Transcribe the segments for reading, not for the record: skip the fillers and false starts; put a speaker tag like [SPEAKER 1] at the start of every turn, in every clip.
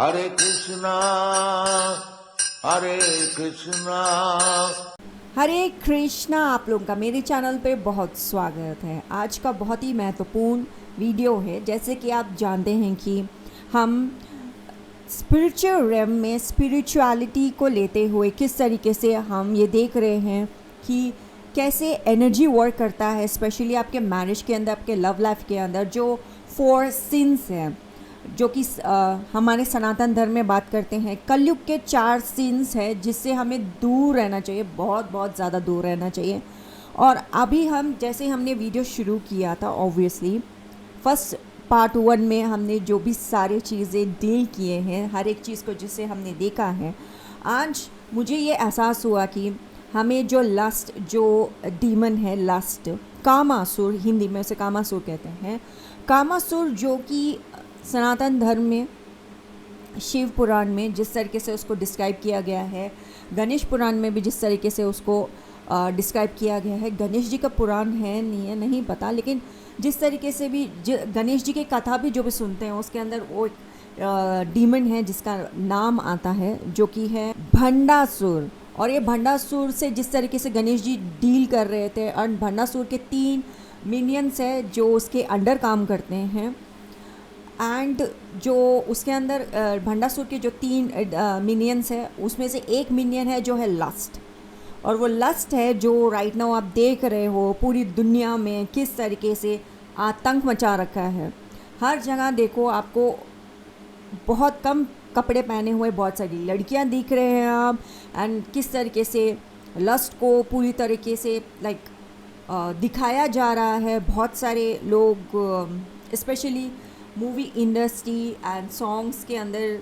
[SPEAKER 1] हरे कृष्णा हरे कृष्णा।
[SPEAKER 2] हरे कृष्णा। आप लोगों का मेरे चैनल पे बहुत स्वागत है। आज का बहुत ही महत्वपूर्ण वीडियो है। जैसे कि आप जानते हैं कि हम स्पिरिचुअल रेम में स्पिरिचुअलिटी को लेते हुए किस तरीके से हम ये देख रहे हैं कि कैसे एनर्जी वर्क करता है, स्पेशली आपके मैरिज के अंदर, आपके लव लाइफ के अंदर। जो 4 सिंस हैं जो कि हमारे सनातन धर्म में बात करते हैं, कलयुग के 4 सिंस है जिससे हमें दूर रहना चाहिए, बहुत बहुत ज़्यादा दूर रहना चाहिए। और अभी हम जैसे हमने वीडियो शुरू किया था, ऑब्वियसली फर्स्ट पार्ट 1 में हमने जो भी सारी चीज़ें डील किए हैं, हर एक चीज़ को जिससे हमने देखा है, आज मुझे ये एहसास हुआ कि हमें जो लस्ट, जो डीमन है लस्ट, कामासुर, हिंदी में उसे कामासुर कहते हैं। कामासुर जो कि सनातन धर्म में शिव पुराण में जिस तरीके से उसको डिस्क्राइब किया गया है, गणेश पुराण में भी जिस तरीके से उसको डिस्क्राइब किया गया है, गणेश जी का पुराण है नहीं है नहीं पता, लेकिन जिस तरीके से भी गणेश जी की कथा भी जो भी सुनते हैं उसके अंदर वो डीमन है जिसका नाम आता है जो कि है भंडासुर। और ये भंडासुर से जिस तरीके से गणेश जी डील कर रहे थे, और भंडासुर के 3 मिनियंस है जो उसके अंडर काम करते हैं। एंड जो उसके अंदर भंडासुर के जो 3 मिनियंस है उसमें से एक मिनियन है जो है लस्ट। और वो लस्ट है जो राइट नाउ आप देख रहे हो पूरी दुनिया में किस तरीके से आतंक मचा रखा है। हर जगह देखो आपको बहुत कम कपड़े पहने हुए बहुत सारी लड़कियां दिख रहे हैं आप, एंड किस तरीके से लस्ट को पूरी तरीके से दिखाया जा रहा है। बहुत सारे लोग specially movie industry and songs के अंदर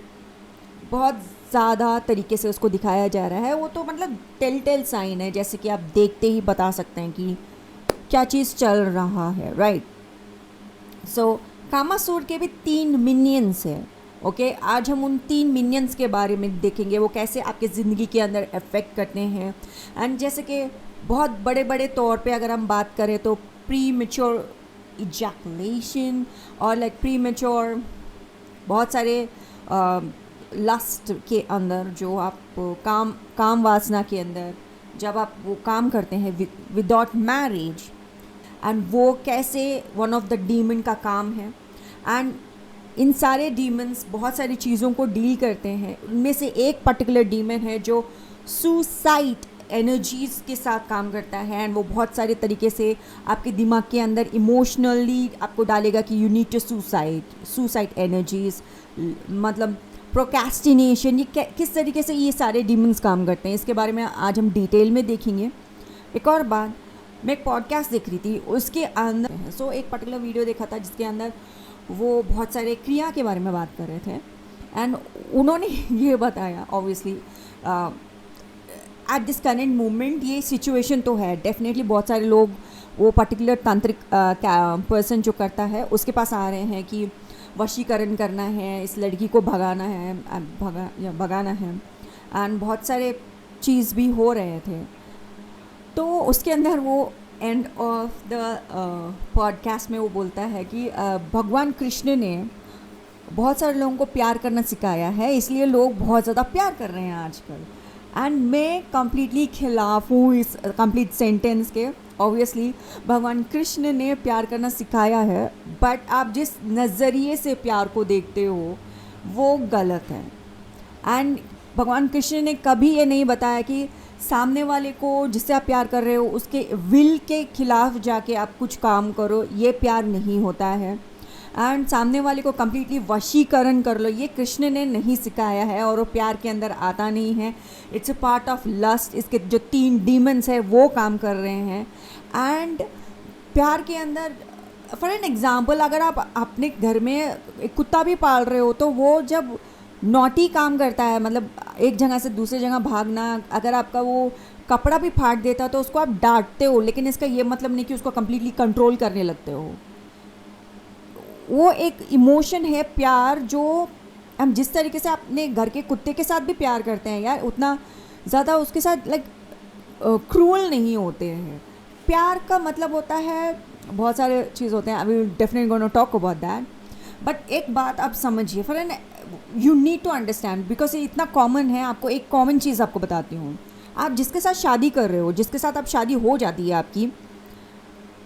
[SPEAKER 2] बहुत ज़्यादा तरीके से उसको दिखाया जा रहा है। वो तो मतलब टेल साइन है, जैसे कि आप देखते ही बता सकते हैं कि क्या चीज़ चल रहा है, राइट। सो कामासुर के भी 3 मिनियंस हैं। ओके, आज हम उन 3 मिनियंस के बारे में देखेंगे, वो कैसे आपके ज़िंदगी के अंदर अफेक्ट करते हैं। एंड जैसे कि बहुत बड़े बड़े तौर पे अगर हम बात करें तो प्री मेच्योर इजैकुलेशन और प्रीमेच्योर बहुत सारे लस्ट के अंदर जो आप काम वासना के अंदर जब आप वो काम करते हैं विदाउट मैरिज, एंड वो कैसे वन ऑफ द डीमन का काम है। एंड इन सारे डीमंस बहुत सारी चीज़ों को डील करते हैं। उनमें से एक पर्टिकुलर डीमन है जो सुसाइड एनर्जीज़ के साथ काम करता है, एंड वो बहुत सारे तरीके से आपके दिमाग के अंदर इमोशनली आपको डालेगा कि you need to suicide energies, मतलब प्रोक्रेस्टिनेशन। ये किस तरीके से ये सारे डीमंस काम करते हैं, इसके बारे में आज हम डिटेल में देखेंगे। एक और बात, मैं एक पॉडकास्ट देख रही थी, उसके अंदर एक पर्टिकुलर वीडियो देखा था जिसके अंदर वो बहुत सारे क्रिया के बारे में बात कर रहे थे। एंड उन्होंने ये बताया, obviously at this current moment ये सिचुएशन तो है, डेफिनेटली बहुत सारे लोग वो पर्टिकुलर तांत्रिक पर्सन जो करता है उसके पास आ रहे हैं कि वशीकरण करना है, इस लड़की को भगाना है, एंड बहुत सारे चीज़ भी हो रहे थे। तो उसके अंदर वो एंड ऑफ द पॉडकास्ट में वो बोलता है कि भगवान कृष्ण ने बहुत सारे लोगों को प्यार करना सिखाया है, इसलिए लोग बहुत ज़्यादा प्यार कर रहे हैं आजकल। एंड मैं कम्प्लीटली खिलाफ हूँ इस कंप्लीट सेंटेंस के। ऑब्वियसली भगवान कृष्ण ने प्यार करना सिखाया है, बट आप जिस नज़रिए से प्यार को देखते हो वो गलत है। एंड भगवान कृष्ण ने कभी ये नहीं बताया कि सामने वाले को जिससे आप प्यार कर रहे हो उसके विल के खिलाफ जाके आप कुछ काम करो, ये प्यार नहीं होता है। एंड सामने वाले को कम्प्लीटली वशीकरण कर लो, ये कृष्ण ने नहीं सिखाया है, और वो प्यार के अंदर आता नहीं है। It's a part of lust. इसके जो 3 डीमंस है वो काम कर रहे हैं। एंड प्यार के अंदर फॉर एन एग्ज़ाम्पल, अगर आप अपने घर में एक कुत्ता भी पाल रहे हो तो वो जब नॉटी काम करता है, मतलब एक जगह से दूसरी जगह भागना, अगर आपका वो कपड़ा भी फाड़ देता तो उसको आप डांटते हो, लेकिन इसका ये मतलब नहीं कि उसको कम्प्लीटली कंट्रोल करने लगते हो। वो एक इमोशन है प्यार, जो हम जिस तरीके से अपने घर के कुत्ते के साथ भी प्यार करते हैं यार, उतना ज़्यादा उसके साथ क्रूअल नहीं होते हैं। प्यार का मतलब होता है बहुत सारे चीज़ होते हैं, I will definitely gonna talk about that. But एक बात आप समझिए, for an you need to understand, because ये इतना कॉमन है। आपको एक कॉमन चीज़ आपको बताती हूँ। आप जिसके साथ शादी कर रहे हो, जिसके साथ आप शादी हो जाती है आपकी,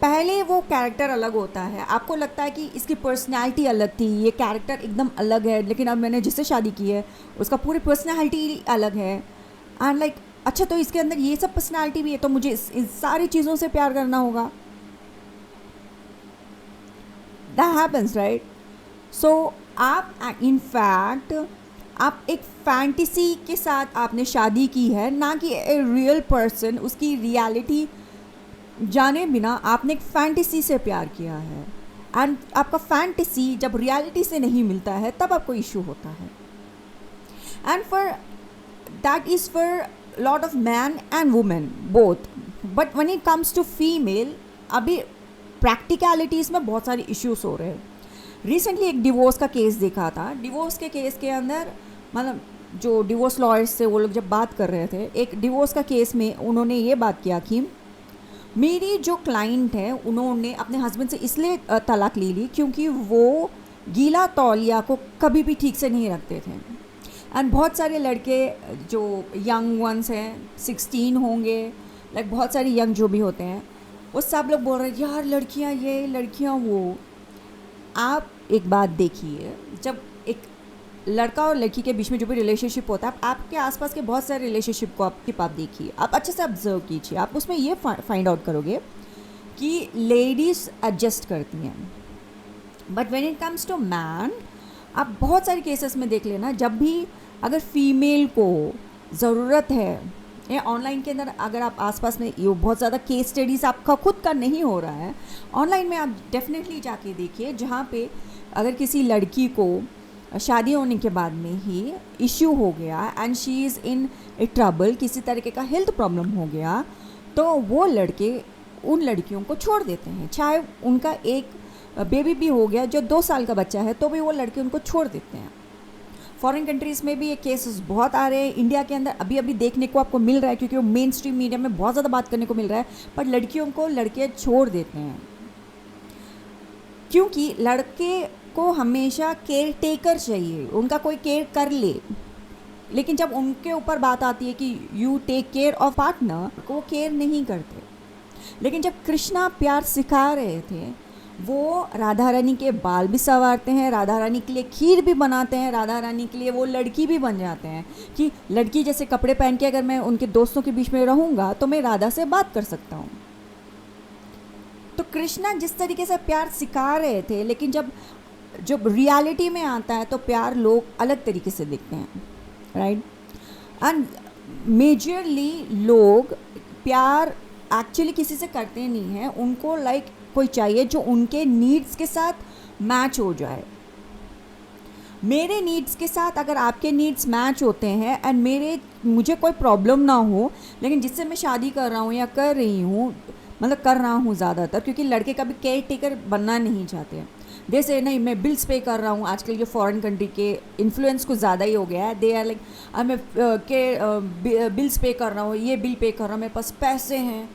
[SPEAKER 2] पहले वो कैरेक्टर अलग होता है। आपको लगता है कि इसकी पर्सनैलिटी अलग थी, ये कैरेक्टर एकदम अलग है, लेकिन अब मैंने जिससे शादी की है उसका पूरी पर्सनैलिटी अलग है। एंड लाइक अच्छा, तो इसके अंदर ये सब पर्सनैलिटी भी है, तो मुझे इन सारी चीज़ों से प्यार करना होगा। That happens, right? सो आप इन फैक्ट आप एक फैंटेसी के साथ आपने शादी की है, ना कि ए रियल पर्सन। उसकी रियलिटी जाने बिना आपने एक फैंटेसी से प्यार किया है। एंड आपका फैंटेसी जब रियलिटी से नहीं मिलता है तब आपको इशू होता है। And for that is for lot of man and women both. But when it comes to female, अभी प्रैक्टिकलिटीज़ में बहुत सारे इश्यूज हो रहे हैं। रिसेंटली एक डिवोर्स का केस देखा था। डिवोर्स के केस के अंदर मतलब जो डिवोर्स लॉयर्स से वो लोग जब बात कर रहे थे, एक डिवोर्स का केस में उन्होंने ये बात किया कि मेरी जो क्लाइंट है उन्होंने अपने हस्बैंड से इसलिए तलाक ले ली क्योंकि वो गीला तौलिया को कभी भी ठीक से नहीं रखते थे। एंड बहुत सारे लड़के जो यंग वंस हैं, 16 होंगे, लाइक बहुत सारे यंग जो भी होते हैं, वो सब लोग बोल रहे हैं यार लड़कियां ये लड़कियां वो। आप एक बात देखिए, जब एक लड़का और लड़की के बीच में जो भी रिलेशनशिप होता है, आपके आसपास के बहुत सारे रिलेशनशिप को आप देखिए, आप अच्छे से ऑब्जर्व कीजिए, आप उसमें ये फाइंड आउट करोगे कि लेडीज़ एडजस्ट करती हैं। But when it comes to man, आप बहुत सारे केसेस में देख लेना, जब भी अगर फीमेल को ज़रूरत है, या ऑनलाइन के अंदर अगर आप आसपास में ये बहुत ज़्यादा केस स्टडीज़ आपका खुद का नहीं हो रहा है, ऑनलाइन में आप डेफिनेटली जाके देखिए, जहाँ पे अगर किसी लड़की को शादी होने के बाद में ही इश्यू हो गया and she is in A trouble, किसी तरीके का हेल्थ प्रॉब्लम हो गया, तो वो लड़के उन लड़कियों को छोड़ देते हैं। चाहे उनका एक बेबी भी हो गया जो 2 साल का बच्चा है, तो भी वो लड़के उनको छोड़ देते हैं। फॉरेन कंट्रीज़ में भी ये केसेस बहुत आ रहे हैं। इंडिया के अंदर अभी अभी देखने को आपको मिल रहा है, क्योंकि वो मेन स्ट्रीम मीडिया में बहुत ज़्यादा बात करने को मिल रहा है। पर लड़कियों को लड़के छोड़ देते हैं क्योंकि लड़के को हमेशा केयर टेकर चाहिए, उनका कोई केयर कर ले। लेकिन जब उनके ऊपर बात आती है कि you take care of partner, वो केयर नहीं करते। लेकिन जब कृष्णा प्यार सिखा रहे थे, वो राधा रानी के बाल भी संवारते हैं, राधा रानी के लिए खीर भी बनाते हैं, राधा रानी के लिए वो लड़की भी बन जाते हैं कि लड़की जैसे कपड़े पहन के अगर मैं उनके दोस्तों के बीच में रहूँगा तो मैं राधा से बात कर सकता हूँ। तो कृष्णा जिस तरीके से प्यार सिखा रहे थे, लेकिन जब रियलिटी में आता है तो प्यार लोग अलग तरीके से देखते हैं, राइट? एंड मेजरली लोग प्यार एक्चुअली किसी से करते नहीं हैं, उनको लाइक कोई चाहिए जो उनके नीड्स के साथ मैच हो जाए। मेरे नीड्स के साथ अगर आपके नीड्स मैच होते हैं एंड मुझे कोई प्रॉब्लम ना हो, लेकिन जिससे मैं शादी कर रहा हूँ या कर रही हूँ, मतलब कर रहा हूँ ज़्यादातर, क्योंकि लड़के कभी केयर टेकर बनना नहीं चाहते। जैसे नहीं मैं बिल्स पे कर रहा हूँ, आजकल ये फॉरेन कंट्री के इन्फ्लुएंस कुछ ज़्यादा ही हो गया है। दे आर लाइक मैं बिल्स पे कर रहा हूँ, ये बिल पे कर रहा हूँ, मेरे पास पैसे हैं।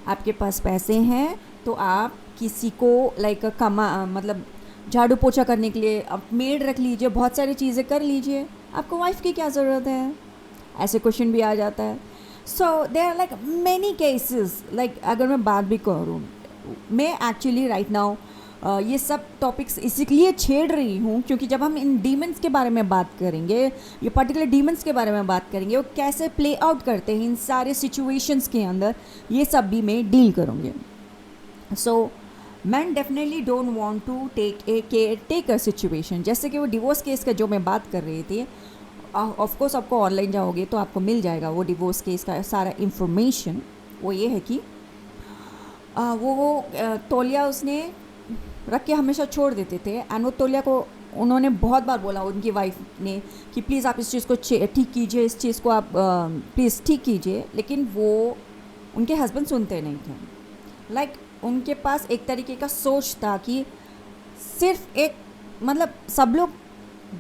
[SPEAKER 2] आपके पास पैसे हैं तो आप किसी को लाइक मतलब झाड़ू पोछा करने के लिए आप मेड रख लीजिए, बहुत सारी चीज़ें कर लीजिए, आपको वाइफ की क्या ज़रूरत है? ऐसे क्वेश्चन भी आ जाता है। So there are like many cases, like अगर मैं बात भी करूँ, मैं एक्चुअली राइट नाउ ये सब टॉपिक्स इसलिए छेड़ रही हूँ क्योंकि जब हम इन डीमंस के बारे में बात करेंगे, ये पर्टिकुलर डीमंस के बारे में बात करेंगे, वो कैसे प्ले आउट करते हैं इन सारे सिचुएशंस के अंदर, ये सब भी मैं डील करूँगी। So man definitely don't want to take a care taker situation. जैसे कि वो डिवोर्स केस का जो मैं बात कर रही थी, ऑफ कोर्स आपको ऑनलाइन जाओगे तो आपको मिल जाएगा वो डिवोर्स केस का सारा इंफॉर्मेशन। वो ये है कि वो तौलिया उसने रख के हमेशा छोड़ देते थे एंड वो तौलिया को उन्होंने बहुत बार बोला उनकी वाइफ ने कि प्लीज़ आप इस चीज़ को ठीक कीजिए, इस चीज़ को आप प्लीज़ ठीक कीजिए, लेकिन वो उनके हस्बैंड सुनते नहीं थे। लाइक उनके पास एक तरीके का सोच था कि सिर्फ एक मतलब सब लोग,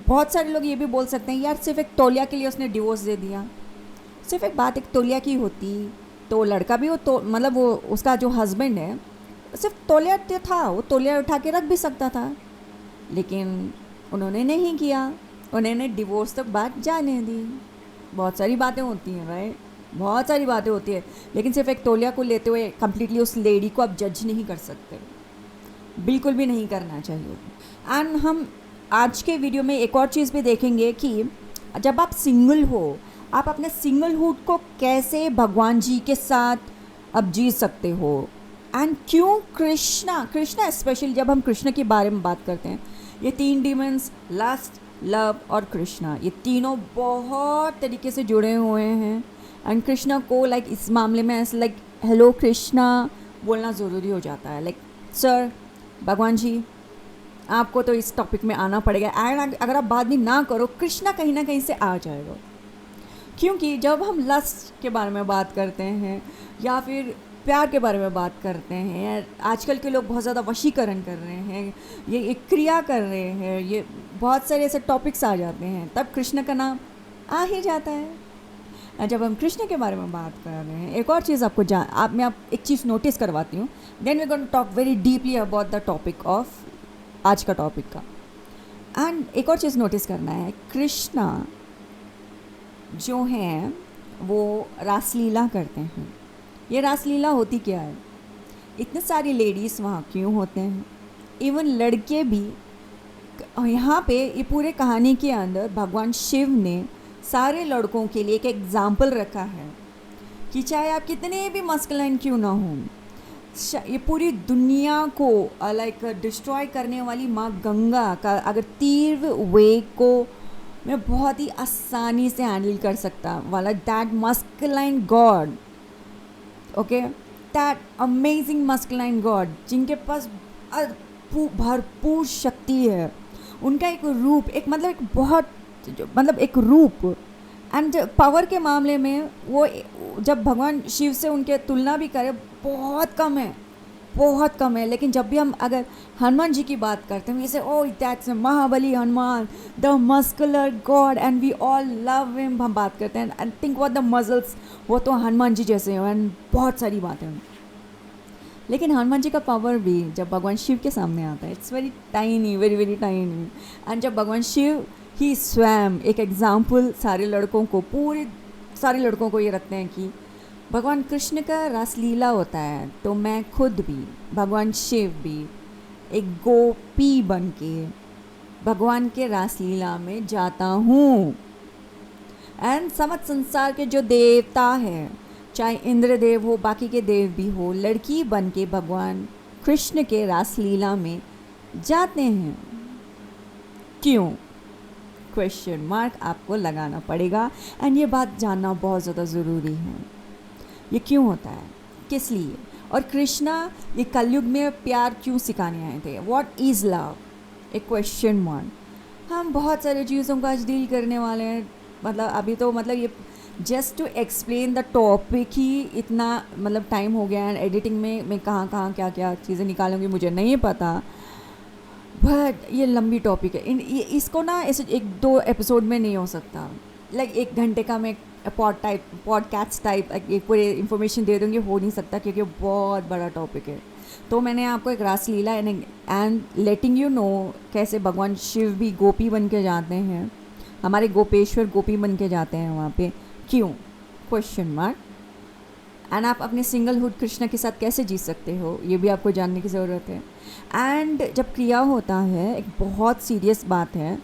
[SPEAKER 2] बहुत सारे लोग ये भी बोल सकते हैं यार सिर्फ एक तौलिया के लिए उसने डिवोर्स दे दिया। सिर्फ एक बात एक तौलिया की होती तो लड़का भी वो तो मतलब वो उसका जो हस्बैंड है सिर्फ तौलिया था, वो तौलिया उठा के रख भी सकता था, लेकिन उन्होंने नहीं किया। उन्होंने डिवोर्स तक बात जाने दी। बहुत सारी बातें होती हैं राइट, बहुत सारी बातें होती है, लेकिन सिर्फ एक तौलिया को लेते हुए कम्प्लीटली उस लेडी को आप जज नहीं कर सकते, बिल्कुल भी नहीं करना चाहिए। एंड हम आज के वीडियो में एक और चीज़ भी देखेंगे कि जब आप सिंगल हो, आप अपने सिंगलहुड को कैसे भगवान जी के साथ अब जी सकते हो। एंड क्यों कृष्णा स्पेशली जब हम कृष्ण के बारे में बात करते हैं, ये 3 डीमंस लस्ट, लव और कृष्णा, ये तीनों बहुत तरीके से जुड़े हुए हैं। एंड कृष्णा को लाइक इस मामले में ऐसे लाइक हेलो कृष्णा बोलना ज़रूरी हो जाता है, लाइक सर भगवान जी आपको तो इस टॉपिक में आना पड़ेगा। एंड अगर आप बात भी ना करो, कृष्णा कहीं ना कहीं से आ जाएगा। क्योंकि जब हम लस्ट के बारे में बात करते हैं या फिर प्यार के बारे में बात करते हैं, आजकल के लोग बहुत ज़्यादा वशीकरण कर रहे हैं, ये एक क्रिया कर रहे हैं, ये बहुत सारे ऐसे टॉपिक्स आ जाते हैं, तब कृष्ण का नाम आ ही जाता है। जब हम कृष्ण के बारे में बात कर रहे हैं, एक और चीज़ आपको मैं आप एक चीज़ नोटिस करवाती हूँ, then we going to talk very deeply about the topic of आज का टॉपिक का। एंड एक और चीज़ नोटिस करना है, कृष्णा जो हैं वो रासलीला करते हैं। ये रासलीला होती क्या है, इतने सारी लेडीज़ वहाँ क्यों होते हैं, इवन लड़के भी। यहाँ पे ये पूरे कहानी के अंदर भगवान शिव ने सारे लड़कों के लिए एक एग्ज़ाम्पल रखा है कि चाहे आप कितने भी मस्कुलाइन क्यों ना हों, ये पूरी दुनिया को लाइक डिस्ट्रॉय करने वाली माँ गंगा का अगर तीव्र वेग को मैं बहुत ही आसानी से हैंडल कर सकता वाला that masculine God, okay, that amazing masculine God, जिनके पास भरपूर शक्ति है, उनका एक रूप, एक मतलब एक बहुत मतलब एक रूप एंड पावर के मामले में वो जब भगवान शिव से उनके तुलना भी करें बहुत कम है, बहुत कम है। लेकिन जब भी हम अगर हनुमान जी की बात करते हैं, जैसे oh that's Mahabali Hanuman the muscular god and we all love him, हम बात करते हैं and think what the muscles, वो तो हनुमान जी जैसे हैं एंड बहुत सारी बातें हैं। लेकिन हनुमान जी का पावर भी जब भगवान शिव के सामने आता है, it's very tiny, very very tiny. And जब भगवान शिव ही स्वयं एक एग्जाम्पल सारे लड़कों को, पूरे सारे लड़कों को ये रखते हैं कि भगवान कृष्ण का रासलीला होता है, तो मैं खुद भी, भगवान शिव भी एक गोपी बन के भगवान के रासलीला में जाता हूँ। एंड समझ संसार के जो देवता है, चाहे इंद्रदेव हो, बाकी के देव भी हो, लड़की बन के भगवान कृष्ण के रासलीला में जाते हैं। क्यों? क्वेश्चन मार्क आपको लगाना पड़ेगा एंड ये बात जानना बहुत ज़्यादा ज़रूरी है। ये क्यों होता है, किस लिए, और कृष्णा ये कलयुग में प्यार क्यों सिखाने आए थे, व्हाट इज़ लव, एक क्वेश्चन मार्क। हम बहुत सारे चीज़ों को आज डील करने वाले हैं, मतलब अभी तो मतलब ये just to explain the topic ही इतना मतलब टाइम हो गया एंड एडिटिंग में मैं कहाँ कहाँ क्या क्या चीज़ें निकालूंगी मुझे नहीं पता, बट ये लंबी टॉपिक है। इसको ना ऐसे 1-2 एपिसोड में नहीं हो सकता, लाइक 1 घंटे का मैं पॉडकास्ट टाइप एक पूरे इन्फॉर्मेशन दे दूँगी, हो नहीं सकता क्योंकि बहुत बड़ा टॉपिक है। तो मैंने आपको एक रासलीला एंड लेटिंग यू नो कैसे भगवान शिव भी गोपी बन के जाते हैं, हमारे गोपेश्वर गोपी बन के जाते हैं वहाँ पे, क्यों, क्वेश्चन मार्क। एंड आप अपने सिंगलहुड कृष्णा के साथ कैसे जी सकते हो, ये भी आपको जानने की ज़रूरत है। एंड जब क्रिया होता है, एक बहुत सीरियस बात है,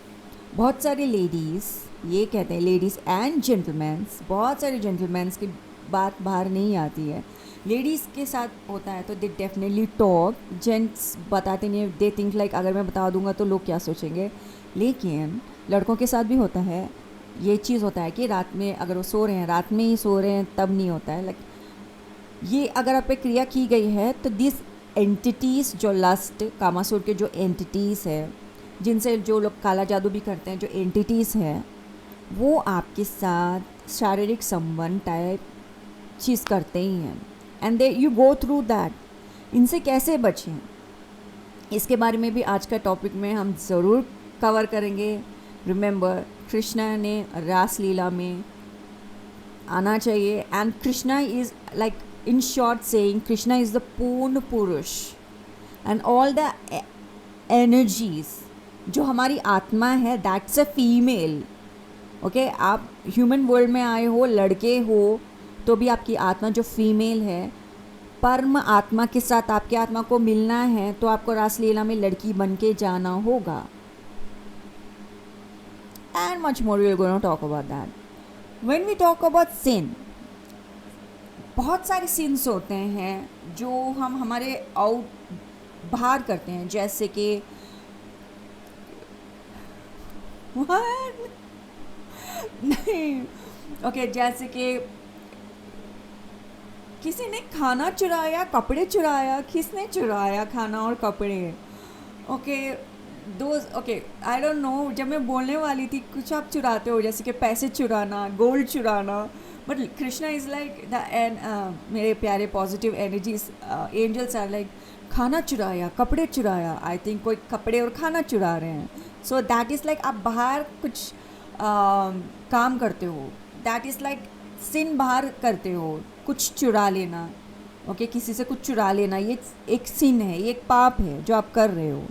[SPEAKER 2] बहुत सारे लेडीज़, ये कहते हैं लेडीज़ एंड जेंटलमैन्स, बहुत सारे जेंटलमैन्स की बात बाहर नहीं आती है। लेडीज़ के साथ होता है तो दे डेफिनेटली टॉक, जेंट्स बताते नहीं, दे थिंक लाइक अगर मैं बता दूंगा तो लोग क्या सोचेंगे। लेकिन लड़कों के साथ भी होता है, ये चीज़ होता है कि रात में अगर वो सो रहे हैं, रात में ही सो रहे हैं तब नहीं होता है, लाइक ये अगर आप पे क्रिया की गई है तो दिस एंटिटीज़ जो लस्ट कामासुर के जो एंटिटीज़ है, जिनसे जो लोग काला जादू भी करते हैं, जो एंटिटीज़ हैं वो आपके साथ शारीरिक संबंध टाइप चीज़ करते ही हैं and they you go through that. इनसे कैसे बचें, इसके बारे में भी आज का टॉपिक में हम ज़रूर कवर करेंगे। रिमेंबर, कृष्णा ने रासलीला में आना चाहिए and Krishna is like in short saying Krishna is the Purna Purush and all the energies जो हमारी आत्मा है दैट्स अ फीमेल। ओके, आप ह्यूमन वर्ल्ड में आए हो, लड़के हो, तो भी आपकी आत्मा जो फीमेल है, परम आत्मा के साथ आपकी आत्मा को मिलना है तो आपको रासलीला में लड़की बन के जाना होगा। And much more we are going to talk about that. When we talk about sin, बहुत सारे सिंस होते हैं जो हम हमारे बाहर करते हैं, जैसे कि What? नहीं, ओके, जैसे कि किसी ने खाना चुराया, कपड़े चुराया, किसने चुराया खाना और कपड़े? Okay, okay, I don't know, जब मैं बोलने वाली थी कुछ आप चुराते हो, जैसे कि पैसे चुराना, गोल्ड चुराना, but Krishna is like the end, मेरे प्यारे positive energies angels are like खाना चुराया, कपड़े चुराया। आई थिंक कोई कपड़े और खाना चुरा रहे हैं। सो दैट इज़ लाइक आप बाहर कुछ काम करते हो, दैट इज़ लाइक सिन बाहर करते हो, कुछ चुरा लेना। ओके, किसी से कुछ चुरा लेना, ये एक सिन है, ये एक पाप है जो आप कर रहे हो।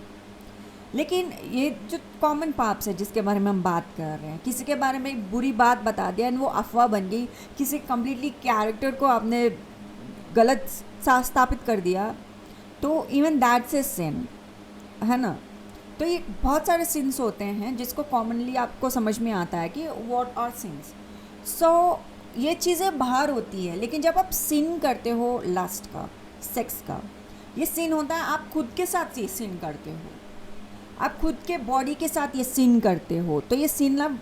[SPEAKER 2] लेकिन ये जो कॉमन पाप्स है जिसके बारे में हम बात कर रहे हैं, किसी के बारे में एक बुरी बात बता दिया एंड वो अफवाह बन गई, किसी कम्प्लीटली कैरेक्टर को आपने गलत स्थापित कर दिया, तो इवन दैट्स ए सिन, है ना। तो ये बहुत सारे सिंस होते हैं जिसको कॉमनली आपको समझ में आता है कि व्हाट आर सिंस। सो ये चीज़ें बाहर होती है, लेकिन जब आप सिन करते हो लस्ट का, सेक्स का, ये सिन होता है, आप खुद के साथ ये सिन करते हो, आप खुद के बॉडी के साथ ये सिन करते हो, तो ये सिन आप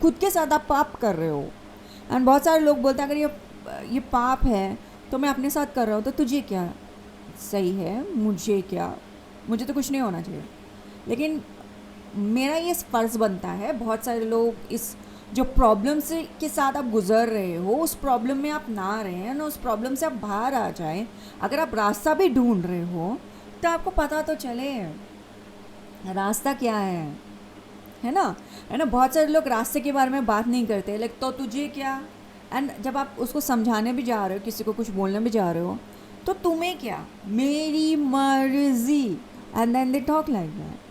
[SPEAKER 2] खुद के साथ आप पाप कर रहे हो। एंड बहुत सारे लोग बोलते हैं अगर ये पाप है तो मैं अपने साथ कर रहा हूँ तो तुझे क्या, सही है, मुझे क्या, मुझे तो कुछ नहीं होना चाहिए। लेकिन मेरा ये फ़र्ज़ बनता है, बहुत सारे लोग इस जो प्रॉब्लम से के साथ आप गुज़र रहे हो, उस प्रॉब्लम में आप ना रहें ना, उस प्रॉब्लम से आप बाहर आ जाएं। अगर आप रास्ता भी ढूंढ रहे हो तो आपको पता तो चले रास्ता क्या है ना। बहुत सारे लोग रास्ते के बारे में बात नहीं करते, लाइक तो तुझे क्या, एंड जब आप उसको समझाने भी जा रहे हो, किसी को कुछ बोलने भी जा रहे हो, तो तुम्हें क्या, मेरी मर्जी, and then they talk like that.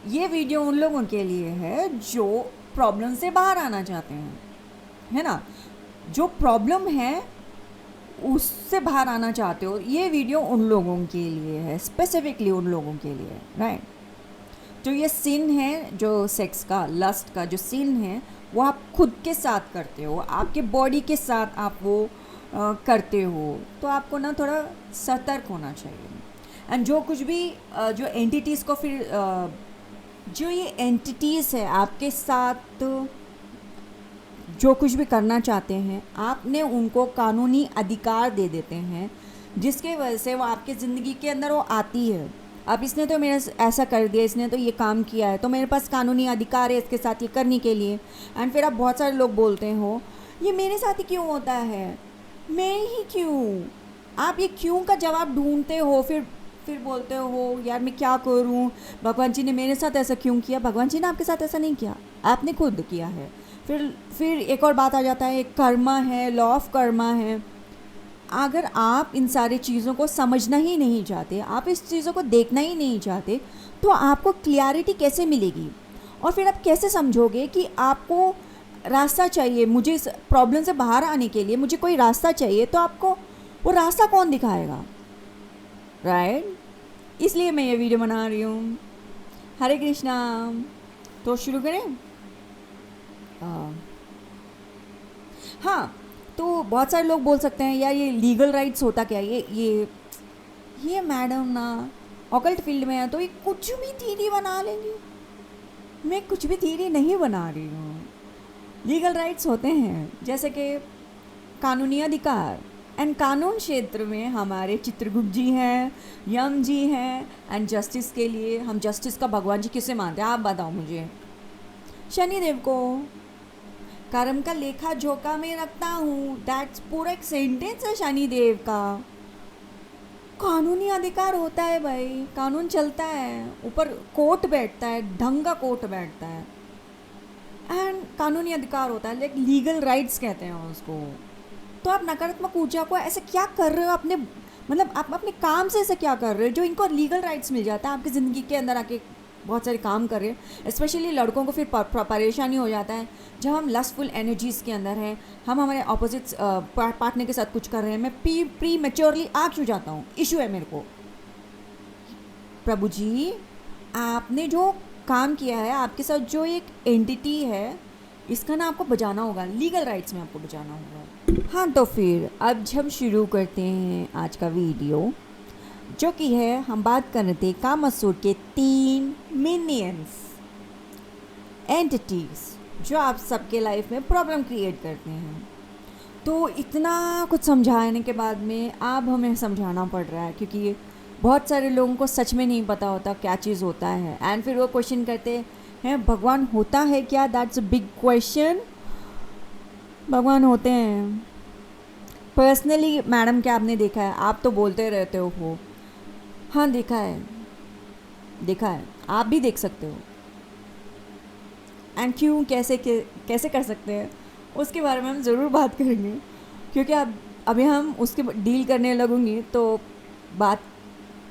[SPEAKER 2] ये वीडियो उन लोगों के लिए है जो प्रॉब्लम से बाहर आना चाहते हैं, है ना, जो प्रॉब्लम है उससे बाहर आना चाहते हो। ये वीडियो उन लोगों के लिए है, स्पेसिफिकली उन लोगों के लिए, राइट। तो ये सिन है जो सेक्स का, लस्ट का जो सिन है, वो आप खुद के साथ करते हो, आपके बॉडी के साथ आप वो करते हो, तो आपको ना थोड़ा सतर्क होना चाहिए। एंड जो कुछ भी जो एंटिटीज़ को फिर जो ये एंटिटीज़ है आपके साथ जो कुछ भी करना चाहते हैं, आपने उनको कानूनी अधिकार दे देते हैं, जिसके वजह से वो आपके ज़िंदगी के अंदर वो आती है। अब इसने तो मेरा ऐसा कर दिया, इसने तो ये काम किया है, तो मेरे पास कानूनी अधिकार है इसके साथ ये करने के लिए। एंड फिर आप बहुत सारे लोग बोलते हो ये मेरे साथ ही क्यों होता है, मैं ही क्यों, आप ये क्यों का जवाब ढूंढते हो, फिर बोलते हो यार मैं क्या करूं, भगवान जी ने मेरे साथ ऐसा क्यों किया। भगवान जी ने आपके साथ ऐसा नहीं किया, आपने खुद किया है। फिर एक और बात आ जाता है, कर्मा है, लॉ ऑफ कर्मा है। अगर आप इन सारी चीज़ों को समझना ही नहीं चाहते, आप इस चीज़ों को देखना ही नहीं चाहते, तो आपको क्लियरिटी कैसे मिलेगी, और फिर आप कैसे समझोगे कि आपको रास्ता चाहिए, मुझे इस प्रॉब्लम से बाहर आने के लिए मुझे कोई रास्ता चाहिए, तो आपको वो रास्ता कौन दिखाएगा, राइट। इसलिए मैं ये वीडियो बना रही हूँ। हरे कृष्णा। तो शुरू करें। हाँ, तो बहुत सारे लोग बोल सकते हैं यार ये लीगल राइट्स होता क्या, ये मैडम ना ऑकल्ट फील्ड में है तो ये कुछ भी थीरी बना लेंगी। मैं कुछ भी थीरी नहीं बना रही हूँ। लीगल राइट्स होते हैं जैसे कि कानूनी अधिकार, एंड कानून क्षेत्र में हमारे चित्रगुप्त जी हैं, यम जी हैं, एंड जस्टिस के लिए हम जस्टिस का भगवान जी किसे मानते हैं, आप बताओ मुझे। शनिदेव को। कर्म का लेखा जोखा में रखता हूँ, दैट्स पूरा एक सेंटेंस है शनिदेव का। कानूनी अधिकार होता है भाई, कानून चलता है, ऊपर कोर्ट बैठता है, ढंग का कोर्ट बैठता है, एंड कानूनी अधिकार होता है, लाइक लीगल राइट्स कहते हैं उसको। तो आप नकारात्मक ऊर्जा को ऐसे क्या कर रहे हो अपने, मतलब आप अपने काम से ऐसे क्या कर रहे हो जो इनको लीगल राइट्स मिल जाता है आपकी ज़िंदगी के अंदर आके बहुत सारे काम कर रहे हैं। स्पेशली लड़कों को फिर परेशानी हो जाता है जब हम लस्टफुल एनर्जीज़ के अंदर हैं, हम हमारे ऑपोजिट पार्टनर के साथ कुछ कर रहे हैं, मैं प्री मैच्योरली आग छू जाता हूँ, इशू है मेरे को। प्रभु जी, आपने जो काम किया है, आपके साथ जो एक एंटिटी है, इसका ना आपको बजाना होगा, लीगल राइट्स में आपको बजाना होगा। हाँ, तो फिर अब हम शुरू करते हैं आज का वीडियो, जो कि है हम बात कर रहे थे कामासुर के 3 मिनियंस, एंटिटीज़ जो आप सबके लाइफ में प्रॉब्लम क्रिएट करते हैं। तो इतना कुछ समझाने के बाद में अब हमें समझाना पड़ रहा है, क्योंकि बहुत सारे लोगों को सच में नहीं पता होता क्या चीज़ होता है, एंड फिर वो क्वेश्चन करते हैं भगवान होता है क्या? That's a big question. भगवान होते हैं पर्सनली मैडम, क्या आपने देखा है? आप तो बोलते रहते हो। हाँ, देखा है, आप भी देख सकते हो। एंड क्यों, कैसे कर सकते हैं, उसके बारे में हम ज़रूर बात करेंगे, क्योंकि अब अभी हम उसके डील करने लगूंगी तो बात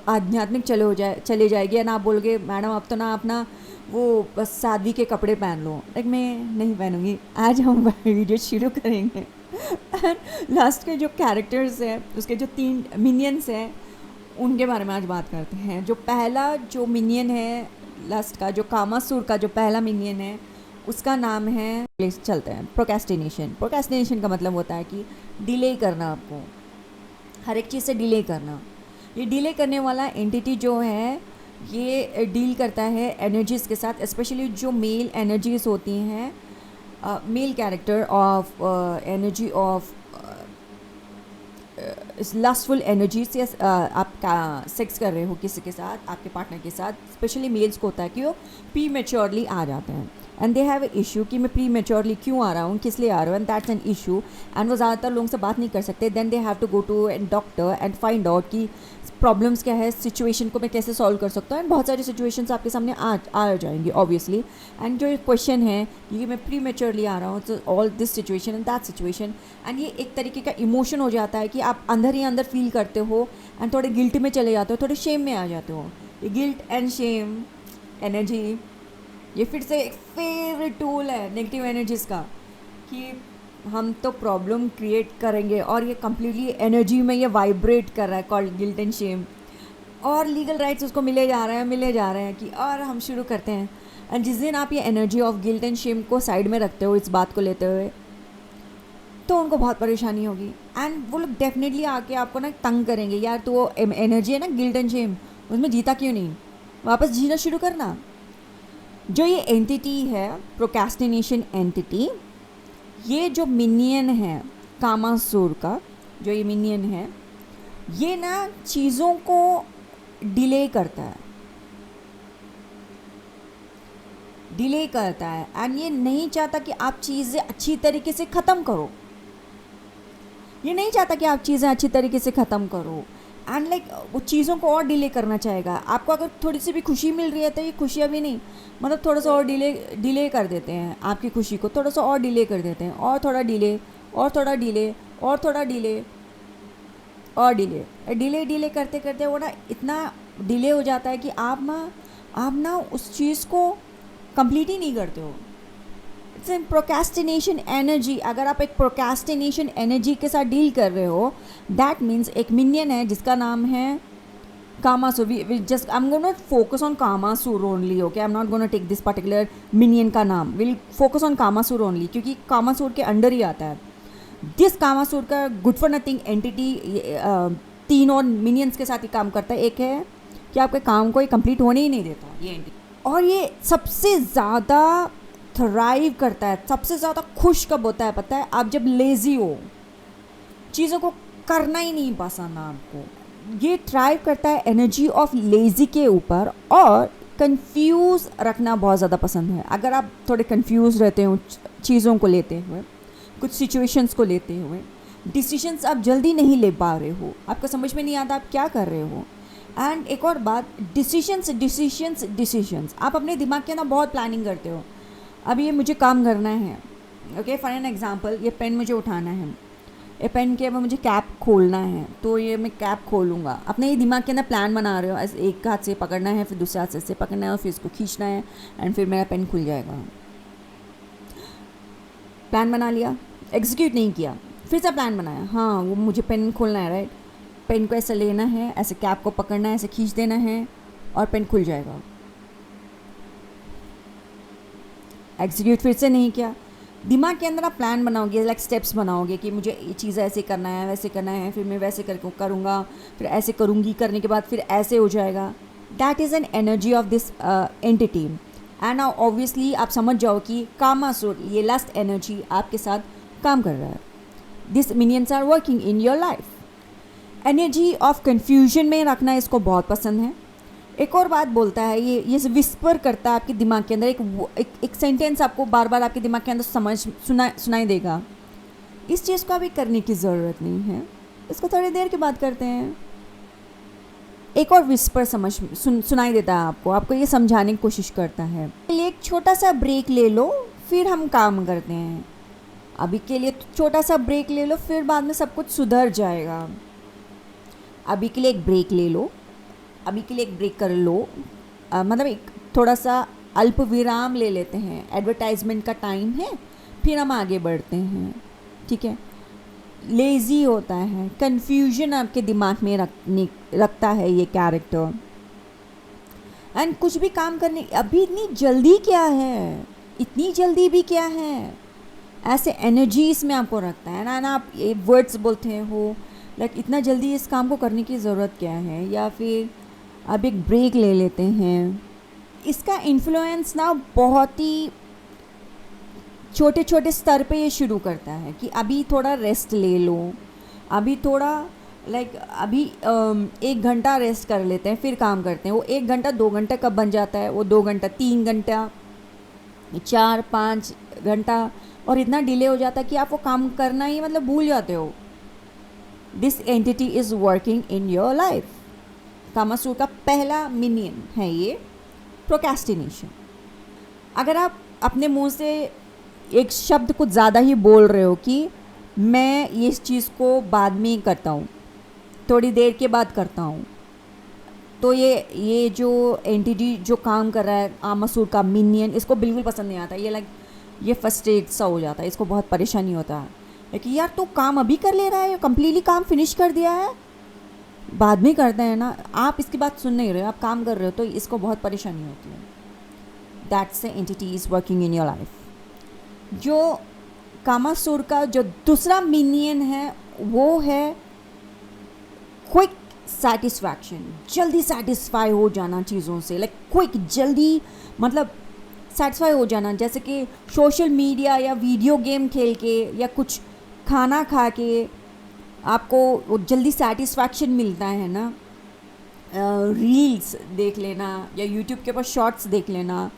[SPEAKER 2] आध्यात्मिक चले जाएगी, ना आप बोलोगे मैडम अब तो ना अपना वो बस साध्वी के कपड़े पहन लो। लेकिन मैं नहीं पहनूंगी। आज हम वीडियो शुरू करेंगे। लास्ट के जो कैरेक्टर्स हैं, उसके जो 3 मिनियंस हैं, उनके बारे में आज बात करते हैं। जो पहला जो मिनियन है लास्ट का, जो कामासुर का जो पहला मिनियन है, उसका नाम है, चलते हैं, प्रोक्रेस्टिनेशन। प्रोक्रेस्टिनेशन का मतलब होता है कि डिले करना, आपको हर एक चीज़ से डिले करना। ये डिले करने वाला एंटिटी जो है, ये डील करता है एनर्जीज़ के साथ, स्पेशली जो मेल एनर्जीज़ होती हैं, male character of energy of lustful energies. या आप सेक्स कर रहे हो किसी के साथ, आपके पार्टनर के साथ, स्पेशली मेल्स को होता है कि वो प्री मैच्योरली आ जाते हैं, and they have a issue कि मैं प्री मैच्योरली क्यों आ रहा हूँ, किस लिए आ रहा हूँ, and that's an issue. And वो ज़्यादातर लोगों से बात नहीं कर सकते। Then they have to go to an doctor and find out कि प्रॉब्लम्स क्या है, सिचुएशन को मैं कैसे सॉल्व कर सकता हूँ। एंड बहुत सारी सिचुएशंस आपके सामने आ जाएंगी ऑब्वियसली। एंड जो क्वेश्चन है कि मैं प्री मैच्योरली आ रहा हूँ, तो all this situation and that situation, and ये एक तरीके का इमोशन हो जाता है कि आप अंदर ही अंदर फील करते हो, एंड थोड़े गिल्ट में चले जाते हो, थोड़े शेम में आ जाते हो। ये गिल्ट एंड शेम एनर्जी, ये फिर से एक फेवरेट टूल है नेगेटिव एनर्जीज़ का, कि हम तो प्रॉब्लम क्रिएट करेंगे, और ये कम्प्लीटली एनर्जी में ये वाइब्रेट कर रहा है, कॉल्ड गिल्ट एंड शेम। और लीगल राइट्स उसको मिले जा रहे हैं कि, और हम शुरू करते हैं। एंड जिस दिन आप ये energy of guilt and Shem को साइड में रखते हो, इस बात को लेते हुए, तो उनको बहुत परेशानी होगी। एंड वो लोग डेफिनेटली आके आपको ना तंग करेंगे, यार तो वो एनर्जी है ना गिल्ट एंड शेम, उसमें जीता क्यों नहीं, वापस जीना शुरू करना। जो ये एंटिटी है प्रोक्रेस्टिनेशन एंटिटी, ये जो मिनियन है कामासुर का, जो ये मिनियन है, ये ना चीज़ों को डिले करता है, एंड ये नहीं चाहता कि आप चीज़ें अच्छी तरीके से ख़त्म करो। एंड लाइक वो चीज़ों को और डिले करना चाहेगा। आपको अगर थोड़ी सी भी खुशी मिल रही है तो ये खुशी अभी नहीं, मतलब थोड़ा सा और डिले कर देते हैं, आपकी खुशी को थोड़ा सा और डिले कर देते हैं, और थोड़ा डिले, और थोड़ा डिले, और थोड़ा डिले, और डिले करते करते वो ना इतना डिले हो जाता है कि आप ना उस चीज़ को कंप्लीट ही नहीं करते हो। It's an procrastination energy. अगर आप एक प्रोक्रेस्टिनेशन एनर्जी के साथ डील कर रहे हो, दैट मीन्स एक मिनियन है जिसका नाम है Kamasur. Just I am gonna focus on Kamasur only, okay, I am not gonna take this particular minion का नाम, will focus on Kamasur only, क्योंकि कामासुर के अंडर ही आता है। दिस कामासुर का गुड फॉर नथिंग एंटिटी 3 और मिनियंस के साथ ही काम करता है। एक है कि आपके काम को कंप्लीट होने ही नहीं देता ये एंटिटी, और ये सबसे ज़्यादा थ्राइव करता है, सबसे ज़्यादा खुश कब होता है पता है? आप जब लेज़ी हो, चीज़ों को करना ही नहीं पसंद आपको। ये थ्राइव करता है एनर्जी ऑफ लेज़ी के ऊपर, और कंफ्यूज रखना बहुत ज़्यादा पसंद है। अगर आप थोड़े कंफ्यूज रहते हो चीज़ों को लेते हुए, कुछ सिचुएशंस को लेते हुए, डिसीजंस आप जल्दी नहीं ले पा रहे हो, आपको समझ में नहीं आता आप क्या कर रहे हो। एंड एक और बात, डिसीशंस आप अपने दिमाग के अंदर बहुत प्लानिंग करते हो। अब ये मुझे काम करना है, ओके, फॉर एन एग्जांपल, ये पेन मुझे उठाना है, ये पेन के अब मुझे कैप खोलना है, तो ये मैं कैप खोलूँगा। अपने ही दिमाग के अंदर प्लान बना रहे हो, ऐसे एक हाथ से पकड़ना है, फिर दूसरे हाथ से पकड़ना है और फिर इसको खींचना है एंड फिर मेरा पेन खुल जाएगा। प्लान बना लिया, एग्जीक्यूट नहीं किया, फिर से प्लान बनाया, हाँ वो मुझे पेन खोलना है, राइट। पेन को ऐसे लेना है, ऐसे कैप को पकड़ना है, ऐसे खींच देना है और पेन खुल जाएगा। एग्जीक्यूट फिर से नहीं किया। दिमाग के अंदर आप प्लान बनाओगे, लाइक स्टेप्स बनाओगे कि मुझे ये चीज़ ऐसे करना है, वैसे करना है, फिर मैं वैसे करूँगा, फिर ऐसे करूँगी, करने के बाद फिर ऐसे हो जाएगा। That is an energy of this entity and obviously आप समझ जाओ कि कामासुर, ये लास्ट एनर्जी आपके साथ काम कर रहा है। This minions are working in your life. Energy of confusion में रखना इसको बहुत पसंद है। एक और बात बोलता है, ये विस्पर करता है आपके दिमाग के अंदर, एक सेंटेंस आपको बार बार आपके दिमाग के अंदर सुनाई देगा। इस चीज़ को अभी करने की ज़रूरत नहीं है, इसको थोड़ी देर के बाद करते हैं। एक और विस्पर सुनाई देता है आपको ये समझाने की कोशिश करता है। एक छोटा सा ब्रेक ले लो, फिर हम काम करते हैं। अभी के लिए छोटा सा ब्रेक ले लो, फिर बाद में सब कुछ सुधर जाएगा। अभी के लिए एक ब्रेक ले लो, अभी के लिए एक ब्रेक कर लो, मतलब एक थोड़ा सा अल्प विराम ले लेते हैं। एडवर्टाइजमेंट का टाइम है, फिर हम आगे बढ़ते हैं, ठीक है। लेज़ी होता है, कन्फ्यूजन आपके दिमाग में रखता है ये कैरेक्टर। एंड कुछ भी काम करने, अभी इतनी जल्दी क्या है, इतनी जल्दी भी क्या है, ऐसे एनर्जी इसमें आपको रखता है ना। आप ये वर्ड्स बोलते हो लाइक इतना जल्दी इस काम को करने की ज़रूरत क्या है, या फिर अब एक ब्रेक ले लेते हैं। इसका इन्फ्लुएंस ना बहुत ही छोटे छोटे स्तर पे ये शुरू करता है कि अभी थोड़ा रेस्ट ले लो, अभी थोड़ा लाइक अभी 1 घंटा रेस्ट कर लेते हैं, फिर काम करते हैं। वो 1 घंटा 2 घंटा कब बन जाता है, वो 2 घंटा 3 घंटा 4-5 घंटा, और इतना डिले हो जाता है कि आप वो काम करना ही मतलब भूल जाते हो। This entity is working in your life. Kamasur का पहला मिनियन है ये प्रोक्रेस्टिनेशन। अगर आप अपने मुंह से एक शब्द कुछ ज़्यादा ही बोल रहे हो कि मैं ये इस चीज़ को बाद में करता हूँ, थोड़ी देर के बाद करता हूँ, तो ये जो एंटिटी जो काम कर रहा है कामासुर का मिनियन, इसको बिल्कुल पसंद नहीं आता। ये लाइक ये फ्रस्ट्रेट सा हो जाता है, इसको बहुत परेशानी होता है कि यार तू काम अभी कर ले रहा है, कम्प्लीटली काम फिनिश कर दिया है, बाद में करते हैं ना। आप इसकी बात सुन नहीं रहे हो, आप काम कर रहे हो, तो इसको बहुत परेशानी होती है। That's the entity is working in your life. जो कामासुर का जो दूसरा मिनियन है वो है क्विक सेटिस्फैक्शन, जल्दी सेटिस्फाई हो जाना चीज़ों से, लाइक क्विक, जल्दी मतलब सेटिस्फाई हो जाना। जैसे कि सोशल मीडिया या वीडियो गेम खेल के या कुछ खाना खा के आपको जल्दी सेटिस्फैक्शन मिलता है ना, रील्स देख लेना या यूट्यूब के ऊपर शॉर्ट्स देख लेना।